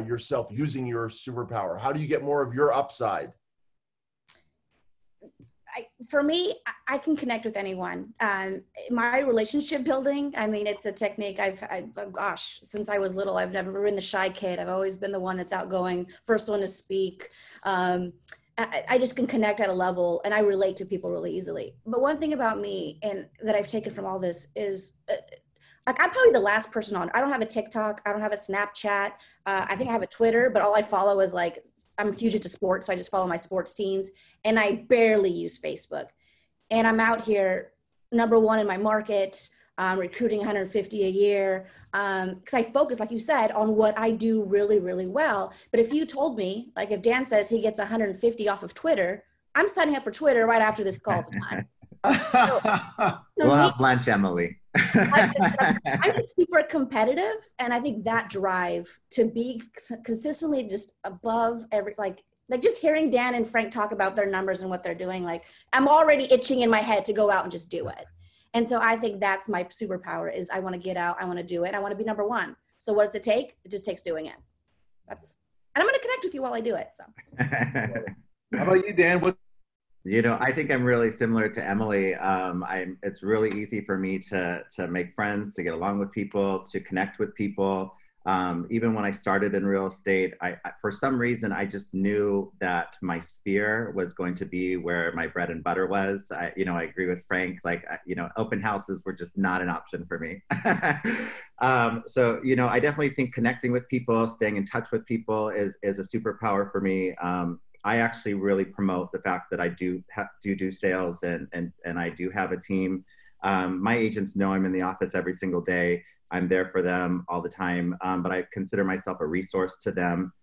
yourself using your superpower? How do you get more of your upside? For me, I can connect with anyone. My relationship building, I mean, it's a technique gosh, since I was little, I've never been the shy kid. I've always been the one that's outgoing, first one to speak. I just can connect at a level, and I relate to people really easily. But one thing about me, and that I've taken from all this, is like I'm probably the last person on. I don't have a TikTok. I don't have a Snapchat. I think I have a Twitter, but all I follow is like, I'm huge into sports, so I just follow my sports teams, and I barely use Facebook. And I'm out here number one in my market, recruiting 150 a year, because I focus, like you said, on what I do really, really well. But if you told me, like if Dan says he gets 150 off of Twitter, I'm signing up for Twitter right after this call tonight. So, We'll have lunch, Emily. I'm just super competitive, and I think that drive to be consistently just above every, like just hearing Dan and Frank talk about their numbers and what they're doing, like I'm already itching in my head to go out and just do it. And so I think that's my superpower, is I want to get out, I want to do it, I want to be number one. So what does it take? It just takes doing it. And I'm going to connect with you while I do it. So. How about you, Dan? You know, I think I'm really similar to Emily. It's really easy for me to make friends, to get along with people, to connect with people. Even when I started in real estate, for some reason, I just knew that my sphere was going to be where my bread and butter was. I agree with Frank, open houses were just not an option for me. So, I definitely think connecting with people, staying in touch with people is a superpower for me. I actually really promote the fact that I do sales and I do have a team. My agents know I'm in the office every single day. I'm there for them all the time, but I consider myself a resource to them.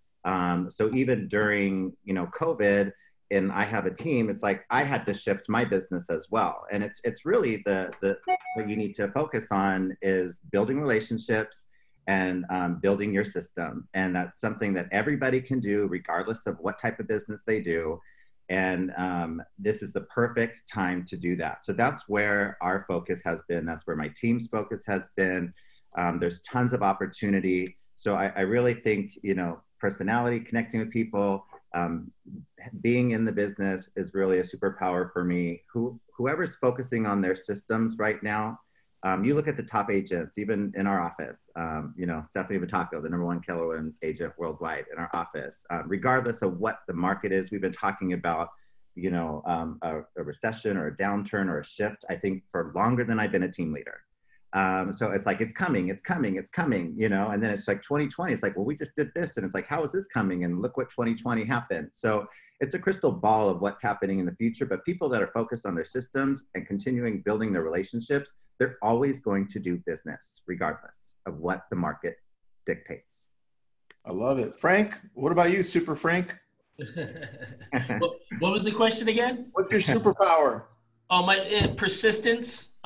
So even during, COVID, and I have a team, it's like I had to shift my business as well. And it's really what you need to focus on is building relationships and building your system. And that's something that everybody can do regardless of what type of business they do. And this is the perfect time to do that. So that's where our focus has been. That's where my team's focus has been. There's tons of opportunity. So I really think, personality, connecting with people, being in the business is really a superpower for me. Whoever's focusing on their systems right now, you look at the top agents, even in our office, Stephanie Vitaco, the #1 Keller Williams agent worldwide in our office, regardless of what the market is, we've been talking about, a recession or a downturn or a shift, I think for longer than I've been a team leader. So it's like, it's coming, and then it's like 2020, it's like, well, we just did this. And it's like, how is this coming? And look what 2020 happened. So it's a crystal ball of what's happening in the future, but people that are focused on their systems and continuing building their relationships, they're always going to do business regardless of what the market dictates. I love it. Frank, what about you, Super Frank? What was the question again? What's your superpower? Oh, my persistence,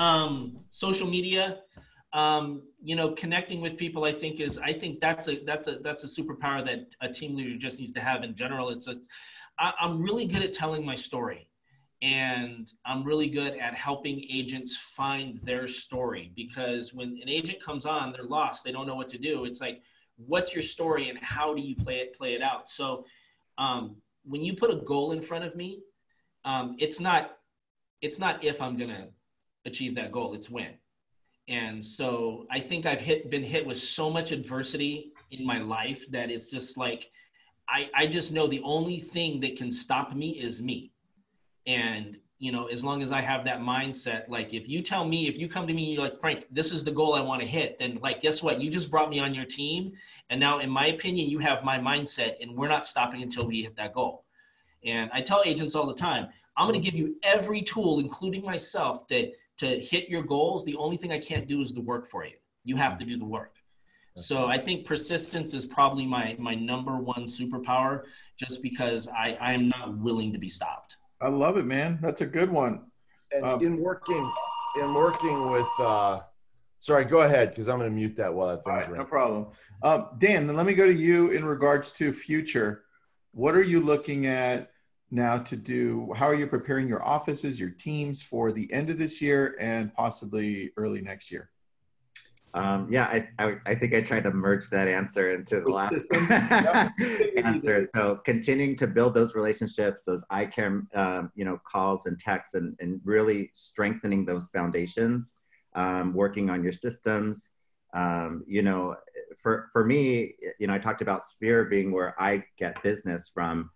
social media, connecting with people. I think that's a superpower that a team leader just needs to have in general. I'm really good at telling my story, and I'm really good at helping agents find their story, because when an agent comes on, they're lost. They don't know what to do. It's like, what's your story and how do you play it out? So when you put a goal in front of me, it's not if I'm going to achieve that goal, it's when. And so I think I've been hit with so much adversity in my life that it's just like, I just know the only thing that can stop me is me. And, as long as I have that mindset, like if you come to me and you're like, Frank, this is the goal I want to hit, then like, guess what? You just brought me on your team. And now in my opinion, you have my mindset, and we're not stopping until we hit that goal. And I tell agents all the time, I'm going to give you every tool, including myself, to hit your goals. The only thing I can't do is the work for you. You have to do the work. So I think persistence is probably my #1 superpower, just because I am not willing to be stopped. I love it, man. That's a good one. And in working with, sorry, go ahead, because I'm going to mute that while that thing's ringing. No problem. Dan, let me go to you in regards to future. What are you looking at now to do? How are you preparing your offices, your teams for the end of this year and possibly early next year? I think I tried to merge that answer into the last answer. So continuing to build those relationships, those eye care, calls and texts, and really strengthening those foundations, working on your systems. For me, I talked about Sphere being where I get business from.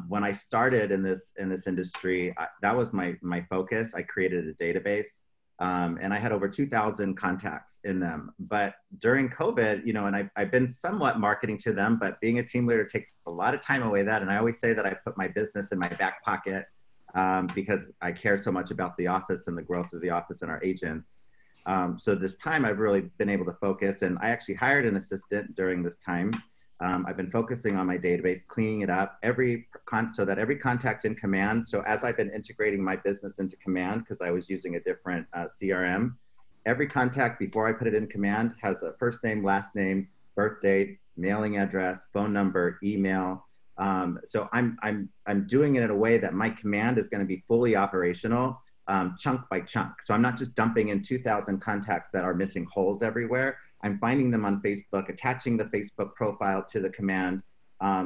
When I started in this industry, that was my focus. I created a database, and I had over 2,000 contacts in them. But during COVID, you know, and I've been somewhat marketing to them, but being a team leader takes a lot of time away that. And I always say that I put my business in my back pocket because I care so much about the office and the growth of the office and our agents. So this time I've really been able to focus, and I actually hired an assistant during this time. I've been focusing on my database, cleaning it up so that every contact in Command. So as I've been integrating my business into Command, because I was using a different CRM, every contact before I put it in Command has a first name, last name, birth date, mailing address, phone number, email. So I'm doing it in a way that my Command is going to be fully operational, chunk by chunk. So I'm not just dumping in 2,000 contacts that are missing holes everywhere. I'm finding them on Facebook, attaching the Facebook profile to the Command.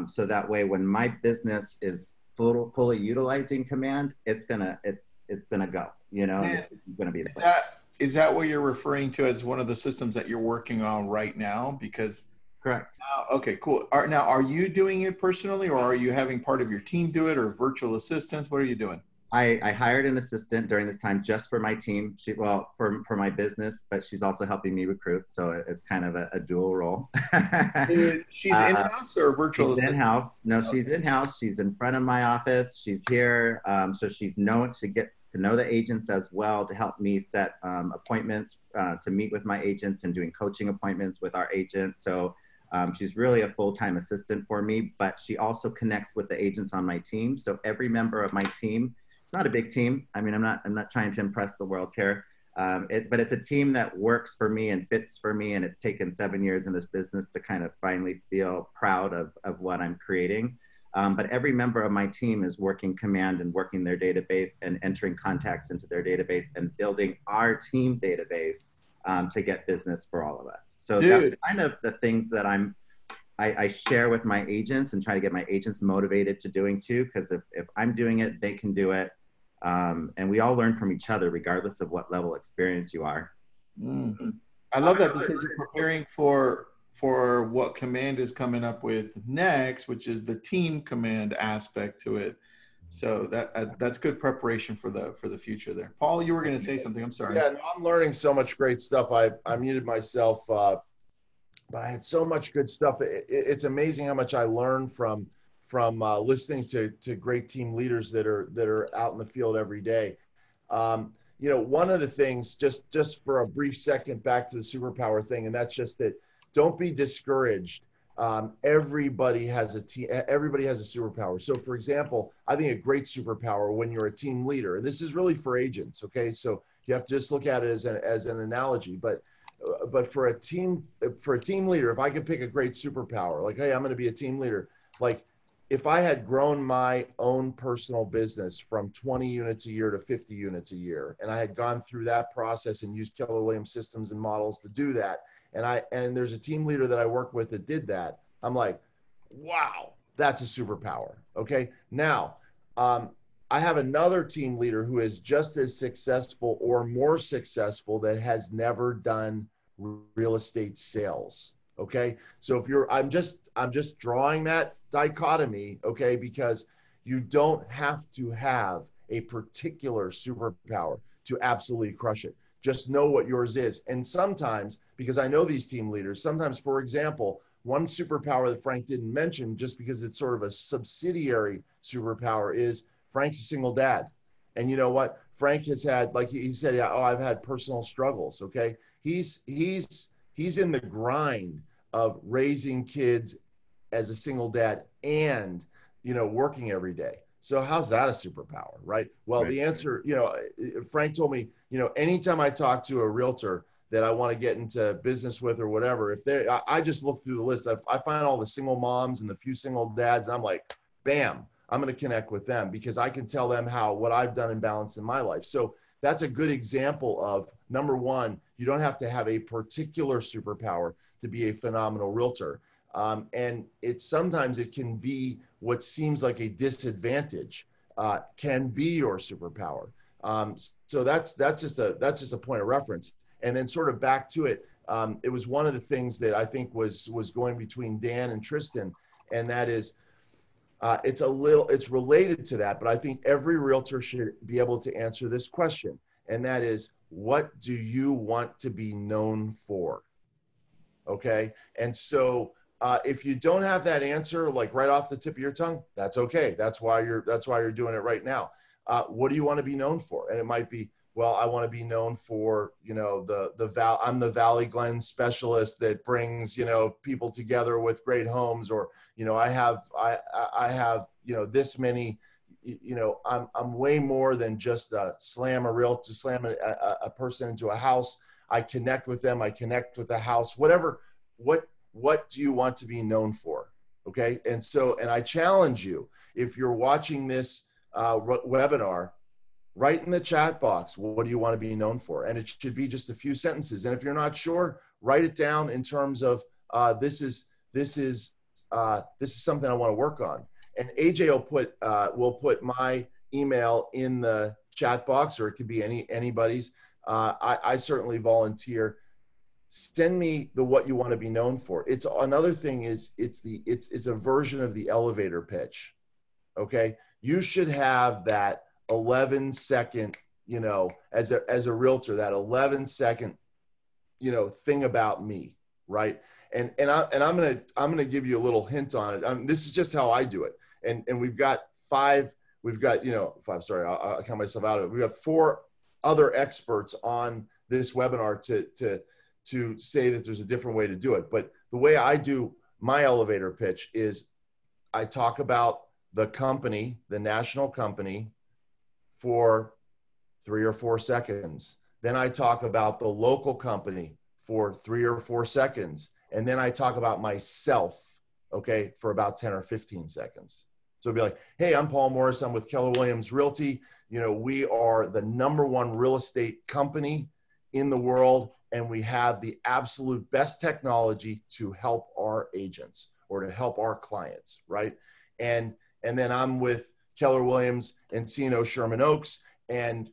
So that way, when my business is fully utilizing Command, it's gonna go. You know, it's gonna be. Is that what you're referring to as one of the systems that you're working on right now? Because correct. Okay, cool. Are you doing it personally, or are you having part of your team do it, or virtual assistants? What are you doing? I hired an assistant during this time just for my team. For my business, but she's also helping me recruit. So it's kind of a dual role. She's in-house or virtual assistant? In-house. No, she's in-house. She's in front of my office. She's here. So she gets to know the agents as well, to help me set appointments to meet with my agents and doing coaching appointments with our agents. So she's really a full-time assistant for me, but she also connects with the agents on my team. So every member of my team, it's not a big team. I mean, I'm not trying to impress the world here, but it's a team that works for me and fits for me. And it's taken 7 years in this business to kind of finally feel proud of what I'm creating. But every member of my team is working Command and working their database and entering contacts into their database and building our team database to get business for all of us. So that's kind of the things that I share with my agents and try to get my agents motivated to doing too, because if I'm doing it, they can do it. And we all learn from each other, regardless of what level of experience you are. Mm-hmm. I love that, because you're preparing for what Command is coming up with next, which is the team Command aspect to it. So that's good preparation for the future there. Paul, you were going to say something. I'm sorry. Yeah, no, I'm learning so much great stuff. I muted myself, but I had so much good stuff. It's amazing how much I learned from listening to great team leaders that are out in the field every day. You know, one of the things, just for a brief second, back to the superpower thing, and that's just that, don't be discouraged. Everybody has a superpower. So for example, I think a great superpower when you're a team leader, and this is really for agents, okay? So you have to just look at it as an analogy, but for a team leader, if I could pick a great superpower, like, hey, I'm going to be a team leader. Like, if I had grown my own personal business from 20 units a year to 50 units a year, and I had gone through that process and used Keller Williams systems and models to do that, and there's a team leader that I work with that did that, I'm like, wow, that's a superpower. Okay. Now, I have another team leader who is just as successful or more successful that has never done real estate sales. Okay. So I'm just drawing that dichotomy. Okay. Because you don't have to have a particular superpower to absolutely crush it. Just know what yours is. And sometimes, because I know these team leaders, sometimes, for example, one superpower that Frank didn't mention, just because it's sort of a subsidiary superpower, is Frank's a single dad. And you know what? Frank has had, like he said, yeah, oh, I've had personal struggles. Okay. He's in the grind of raising kids as a single dad and, working every day. So how's that a superpower, right? Well, right. The answer, Frank told me, anytime I talk to a realtor that I want to get into business with or whatever, I just look through the list. I find all the single moms and the few single dads. I'm like, bam, I'm going to connect with them because I can tell them what I've done and balanced in my life. So that's a good example of, number one, you don't have to have a particular superpower to be a phenomenal realtor. And sometimes it can be what seems like a disadvantage can be your superpower. So that's just a point of reference. And then sort of back to it, it was one of the things that I think was going between Dan and Tristan, and that is, It's related to that, but I think every realtor should be able to answer this question. And that is, what do you want to be known for? Okay. And so if you don't have that answer, like right off the tip of your tongue, that's okay. That's why you're doing it right now. What do you want to be known for? And it might be, well, I want to be known for, I'm the Valley Glen specialist that brings, people together with great homes, or, I have, this many, I'm way more than just slam a person into a house. I connect with them. I connect with the house, whatever. What do you want to be known for? Okay. And I challenge you, if you're watching this webinar, write in the chat box, what do you want to be known for? And it should be just a few sentences. And if you're not sure, write it down in terms of this is something I want to work on. And AJ will put my email in the chat box, or it could be anybody's. I certainly volunteer. Send me what you want to be known for. It's another thing is it's a version of the elevator pitch. Okay. You should have that 11-second, as a realtor, that 11-second, thing about me. Right. And I'm going to give you a little hint on it. This is just how I do it. And we've got five, sorry, I'll count myself out of it. We've got 4 other experts on this webinar to say that there's a different way to do it. But the way I do my elevator pitch is I talk about the company, the national company, for 3 or 4 seconds. Then I talk about the local company for 3 or 4 seconds. And then I talk about myself, okay, for about 10 or 15 seconds. So it'd be like, hey, I'm Paul Morris. I'm with Keller Williams Realty. We are the #1 real estate company in the world, and we have the absolute best technology to help our agents or to help our clients, right? And then I'm with Keller Williams, Encino, Sherman Oaks, and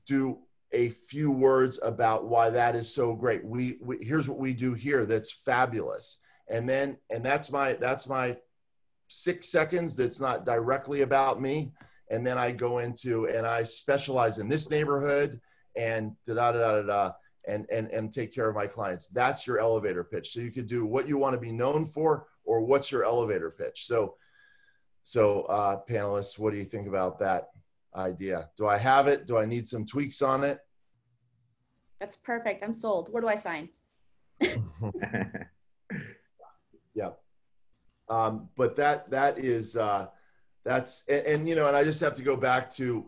do a few words about why that is so great. We here's what we do here that's fabulous. And that's my 6 seconds that's not directly about me. And then I go into, and I specialize in this neighborhood and and take care of my clients. That's your elevator pitch. So you could do what you want to be known for, or what's your elevator pitch. So panelists, what do you think about that idea? Do I have it? Do I need some tweaks on it? That's perfect. I'm sold. Where do I sign? Yeah. But that is, that's, and I just have to go back to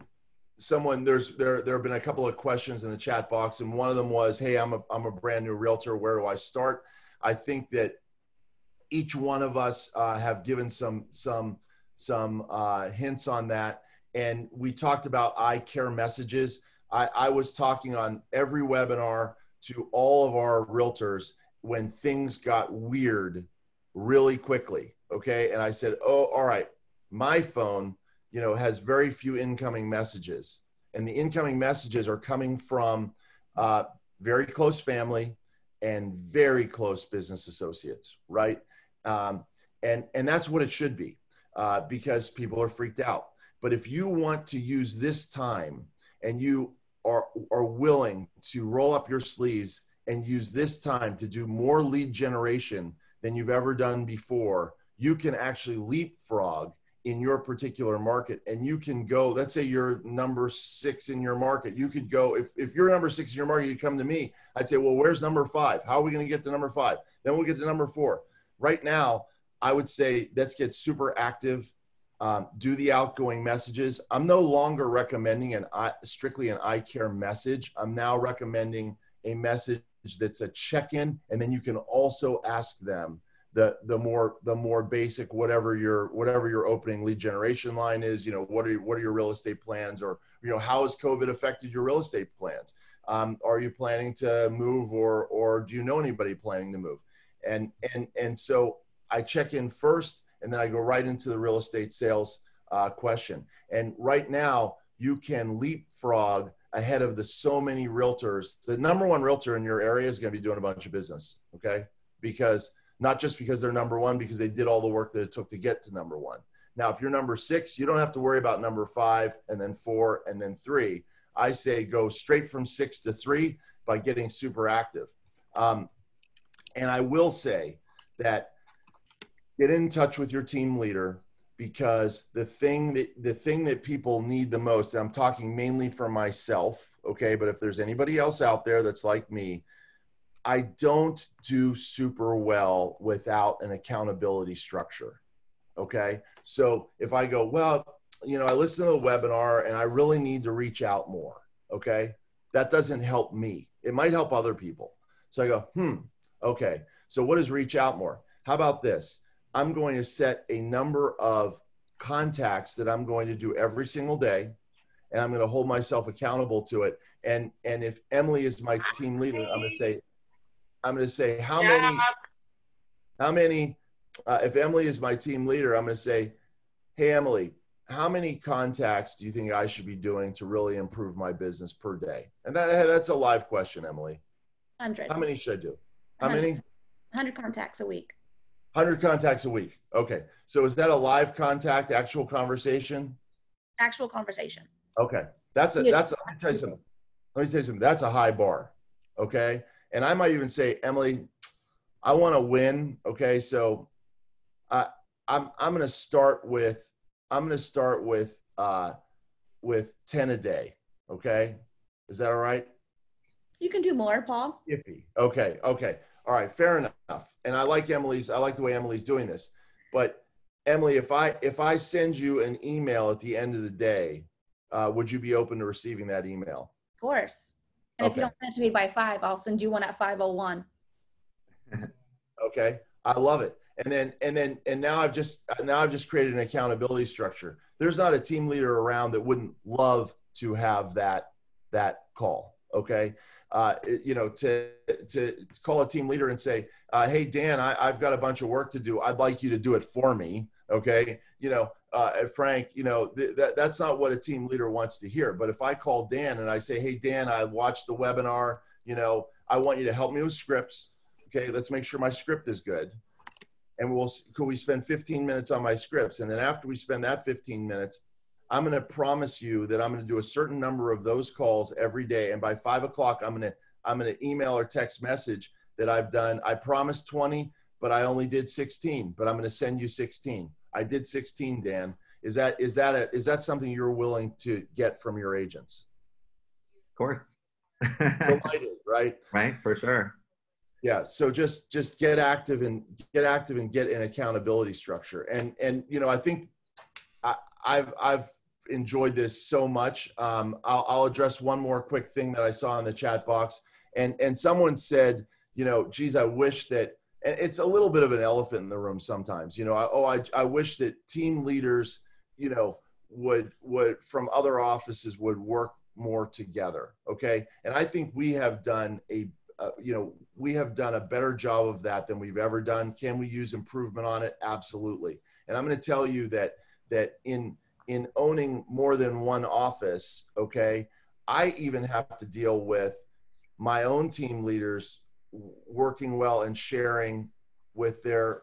someone, there have been a couple of questions in the chat box, and one of them was, hey, I'm a brand new realtor. Where do I start? I think that each one of us have given some hints on that. And we talked about I care messages. I was talking on every webinar to all of our realtors when things got weird really quickly. Okay. And I said, oh, all right, my phone, has very few incoming messages, and the incoming messages are coming from very close family and very close business associates. Right. And that's what it should be, because people are freaked out. But if you want to use this time, and you are willing to roll up your sleeves and use this time to do more lead generation than you've ever done before, you can actually leapfrog in your particular market. And you can go, let's say you're number 6 in your market. You could go, if you're number 6 in your market, you come to me, I'd say, well, where's number 5? How are we going to get to number 5? Then we'll get to number 4. Right now, I would say, let's get super active. Do the outgoing messages. I'm no longer recommending strictly an I care message. I'm now recommending a message that's a check-in, and then you can also ask them the more basic, whatever your opening lead generation line is. What are your real estate plans, or how has COVID affected your real estate plans? Are you planning to move, or do you know anybody planning to move? And so I check in first, and then I go right into the real estate sales question. And right now, you can leapfrog ahead of so many realtors. The #1 realtor in your area is going to be doing a bunch of business, okay? Because not just because they're #1, because they did all the work that it took to get to #1. Now, if you're number 6, you don't have to worry about number 5 and then 4 and then 3. I say go straight from 6 to 3 by getting super active. And I will say that get in touch with your team leader, because the thing that people need the most, and I'm talking mainly for myself, okay, but if there's anybody else out there that's like me, I don't do super well without an accountability structure, okay? So if I go, well, you know, I listened to the webinar and I really need to reach out more, okay? That doesn't help me. It might help other people. So I go, okay, so what is reach out more? How about this? I'm going to set a number of contacts that I'm going to do every single day, and I'm going to hold myself accountable to it. And if Emily is my team leader, I'm going to say how many, if Emily is my team leader, I'm going to say, hey, Emily, how many contacts do you think I should be doing to really improve my business per day? And that's a live question, Emily. 100. How many should I do? How many? 100 contacts a week. 100 contacts a week. Okay. So is that a live contact, actual conversation? Actual conversation. Okay. Let me tell you something. That's a high bar. Okay. And I might even say, Emily, I want to win. Okay. So I'm going to start with 10 a day. Okay. Is that all right? You can do more, Paul. Iffy. Okay. Okay. All right, fair enough. And I like the way Emily's doing this. But Emily, if I send you an email at the end of the day, would you be open to receiving that email? Of course. And if you don't send it to me by 5, I'll send you one at 5:01. Okay, I love it. And now I've just created an accountability structure. There's not a team leader around that wouldn't love to have that call. Okay. You know, to call a team leader and say, hey, Dan, I've got a bunch of work to do. I'd like you to do it for me. Okay. You know, Frank, you know, that's not what a team leader wants to hear. But if I call Dan and I say, hey, Dan, I watched the webinar, you know, I want you to help me with scripts. Okay. Let's make sure my script is good. And could we spend 15 minutes on my scripts? And then after we spend that 15 minutes, I'm going to promise you that I'm going to do a certain number of those calls every day. And by 5 o'clock, I'm going to email or text message that I've done. I promised 20, but I only did 16, but I'm going to send you 16. I did 16, Dan. Is that something you're willing to get from your agents? Of course. Delighted, right? Right. For sure. Yeah. So just get active and get an accountability structure. And, you know, I think I've enjoyed this so much. I'll address one more quick thing that I saw in the chat box. And someone said, you know, geez, I wish that, and it's a little bit of an elephant in the room sometimes, you know, I wish that team leaders, you know, would from other offices would work more together. Okay. And I think we have done a better job of that than we've ever done. Can we use improvement on it? Absolutely. And I'm going to tell you that in owning more than one office, okay, I even have to deal with my own team leaders working well and sharing with their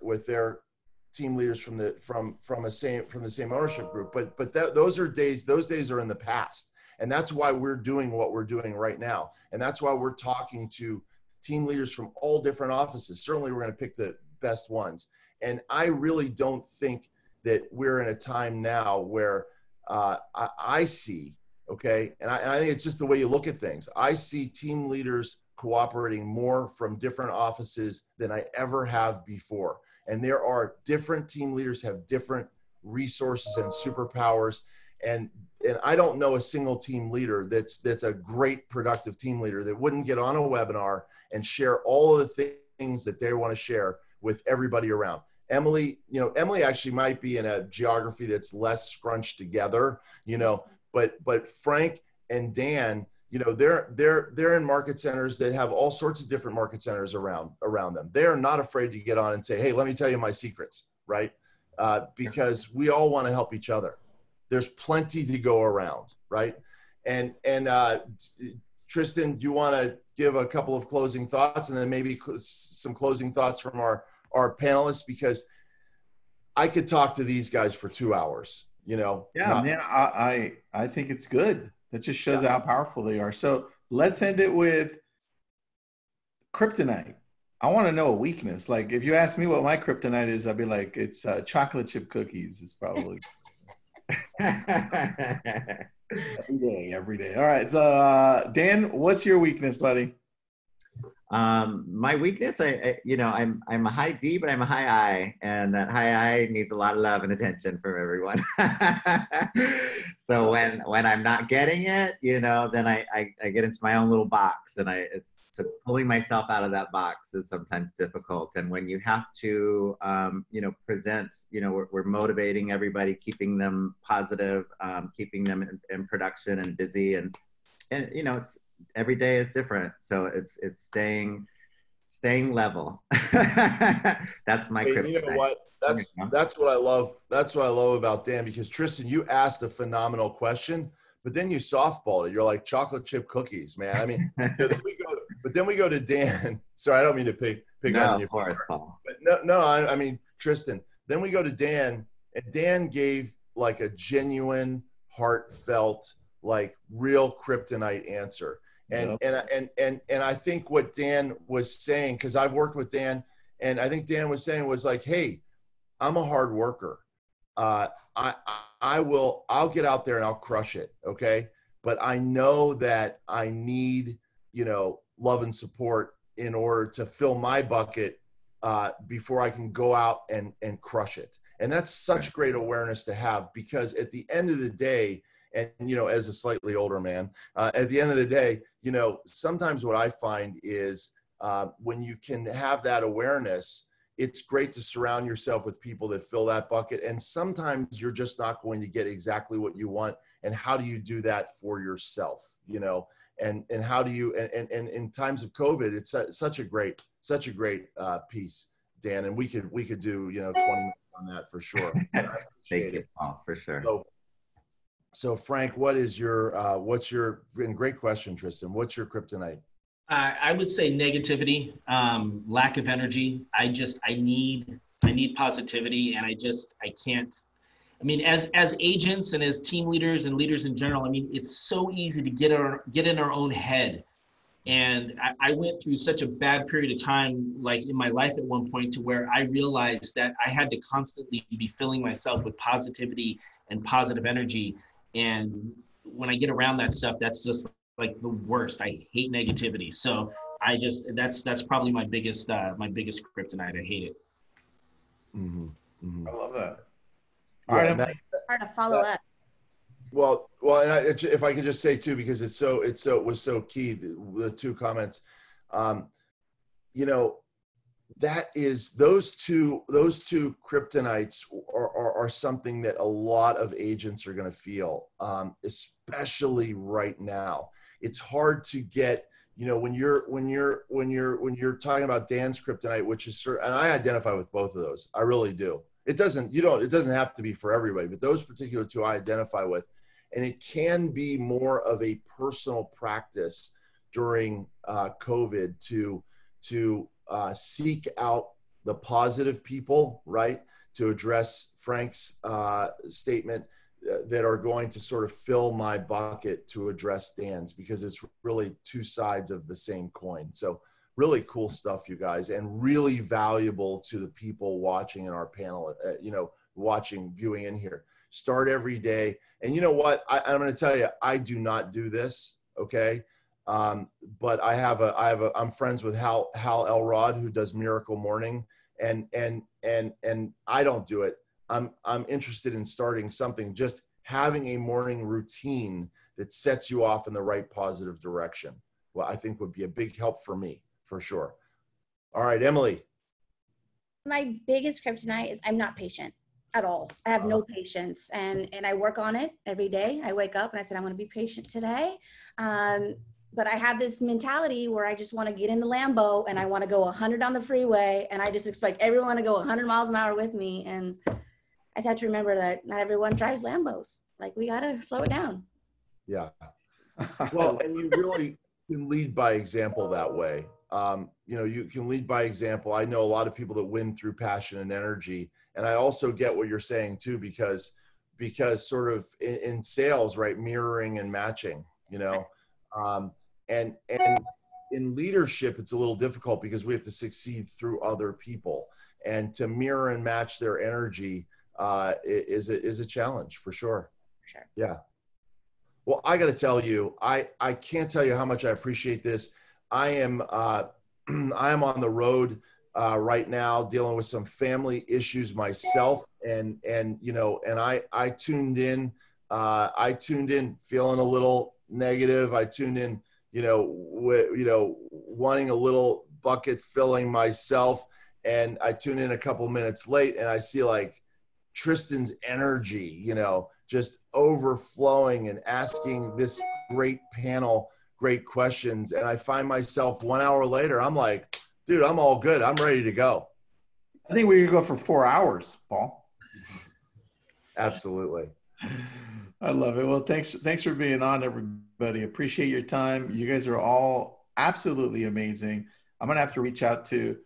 team leaders from the same ownership group. But those days are in the past, and that's why we're doing what we're doing right now, and that's why we're talking to team leaders from all different offices. Certainly, we're going to pick the best ones, and I really don't think that we're in a time now where I see, okay, and I think it's just the way you look at things. I see team leaders cooperating more from different offices than I ever have before. And there are different team leaders have different resources and superpowers. And I don't know a single team leader that's a great productive team leader that wouldn't get on a webinar and share all of the things that they want to share with everybody around. Emily actually might be in a geography that's less scrunched together, you know, but Frank and Dan, you know, they're in market centers that have all sorts of different market centers around them. They are not afraid to get on and say, hey, let me tell you my secrets, right? Because we all want to help each other. There's plenty to go around, right? And Tristan, do you want to give a couple of closing thoughts, and then maybe some closing thoughts from our panelists? Because I could talk to these guys for 2 hours, you know. Yeah, man, I think it's good. That just shows how powerful they are. So let's end it with kryptonite. I want to know a weakness. Like if you ask me what my kryptonite is, I'd be like, it's chocolate chip cookies. It's probably every day. All right. So Dan, what's your weakness, buddy? My weakness, I'm a high D, but I'm a high I, and that high I needs a lot of love and attention from everyone. So when I'm not getting it, then I get into my own little box, and so pulling myself out of that box is sometimes difficult. And when you have to, present, we're motivating everybody, keeping them positive, keeping them in production and busy, and it's every day is different. So it's staying level. That's my kryptonite. You know what? That's what I love. That's what I love about Dan, because Tristan, you asked a phenomenal question, but then you softballed it. You're like chocolate chip cookies, man. I mean, then we go to Dan. Sorry, I don't mean to pick on you. Of course, Paul. But no, I mean, Tristan. Then we go to Dan, and Dan gave like a genuine, heartfelt, like real kryptonite answer. And I think what Dan was saying, because I've worked with Dan, and I think Dan was saying was like, hey, I'm a hard worker. I'll get out there and I'll crush it. Okay. But I know that I need, love and support in order to fill my bucket before I can go out and crush it. And that's such great awareness to have, because at the end of the day, and, as a slightly older man, at the end of the day, sometimes what I find is when you can have that awareness, it's great to surround yourself with people that fill that bucket. And sometimes you're just not going to get exactly what you want. And how do you do that for yourself, and how do you, and in times of COVID, it's such a great piece, Dan, and we could do, 20 minutes on that for sure. Thank you, Paul, for sure. So Frank, what's your, and great question, Tristan, what's your kryptonite? I would say negativity, lack of energy. I need positivity, and I can't. I mean, as agents and as team leaders and leaders in general, I mean, it's so easy to get in our own head. And I went through such a bad period of time, like in my life at one point, to where I realized that I had to constantly be filling myself with positivity and positive energy. And when I get around that stuff, that's just like the worst. I hate negativity. So that's probably my biggest kryptonite. I hate it. Mm-hmm. Mm-hmm. I love that. All right, hard to follow up. Well, and if I could just say too, because it was so key, the two comments, that is those two kryptonites are something that a lot of agents are going to feel, especially right now. It's hard to get, when you're talking about Dan's kryptonite, which is, and I identify with both of those. I really do. It doesn't have to be for everybody, but those particular two I identify with. And it can be more of a personal practice during COVID to seek out the positive people, right? To address Frank's statement, that are going to sort of fill my bucket to address Dan's, because it's really two sides of the same coin. So really cool stuff, you guys, and really valuable to the people watching in our panel, viewing in here. Start every day. And you know what? I'm going to tell you, I do not do this. Okay. But I'm friends with Hal Elrod, who does Miracle Morning, and I don't do it. I'm interested in starting something, just having a morning routine that sets you off in the right positive direction. Well, I think would be a big help for me, for sure. All right, Emily. My biggest kryptonite is I'm not patient at all. I have no patience, and I work on it every day. I wake up and I said, I'm going to be patient today. But I have this mentality where I just want to get in the Lambo and I want to go 100 on the freeway, and I just expect everyone to go 100 miles an hour with me. And I just have to remember that not everyone drives Lambos. Like, we got to slow it down. Yeah. Well, and you really can lead by example that way. you know, you can lead by example. I know a lot of people that win through passion and energy. And I also get what you're saying too, because sort of in sales, right, mirroring and matching, you know, and in leadership, it's a little difficult because we have to succeed through other people, and to mirror and match their energy is a challenge for sure. Sure. Yeah. Well, I got to tell you, I can't tell you how much I appreciate this. I am on the road right now dealing with some family issues myself, and you know, and I tuned in feeling a little negative. I tuned in, you know, wanting a little bucket filling myself, and I tuned in a couple minutes late, and I see like Tristan's energy, you know, just overflowing and asking this great panel great questions, and I find myself 1 hour later, I'm like, dude, I'm all good. I'm ready to go. I think we could go for 4 hours, Paul. Absolutely. I love it. Well, thanks for being on, everybody. Appreciate your time. You guys are all absolutely amazing. I'm gonna have to reach out to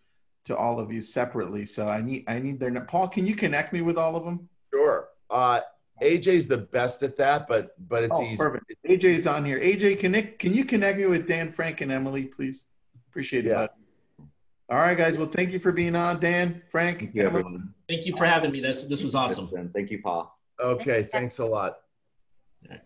all of you separately. So I need their Paul, can you connect me with all of them? Sure. AJ's the best at that, but it's easy. Perfect. AJ's on here. AJ, can you connect me with Dan, Frank, and Emily, please? Appreciate it, bud. All right, guys. Well, thank you for being on, Dan, Frank. Thank you, everyone. Thank you for having me. This was awesome. Thank you, Paul. Okay, thanks a lot. All right.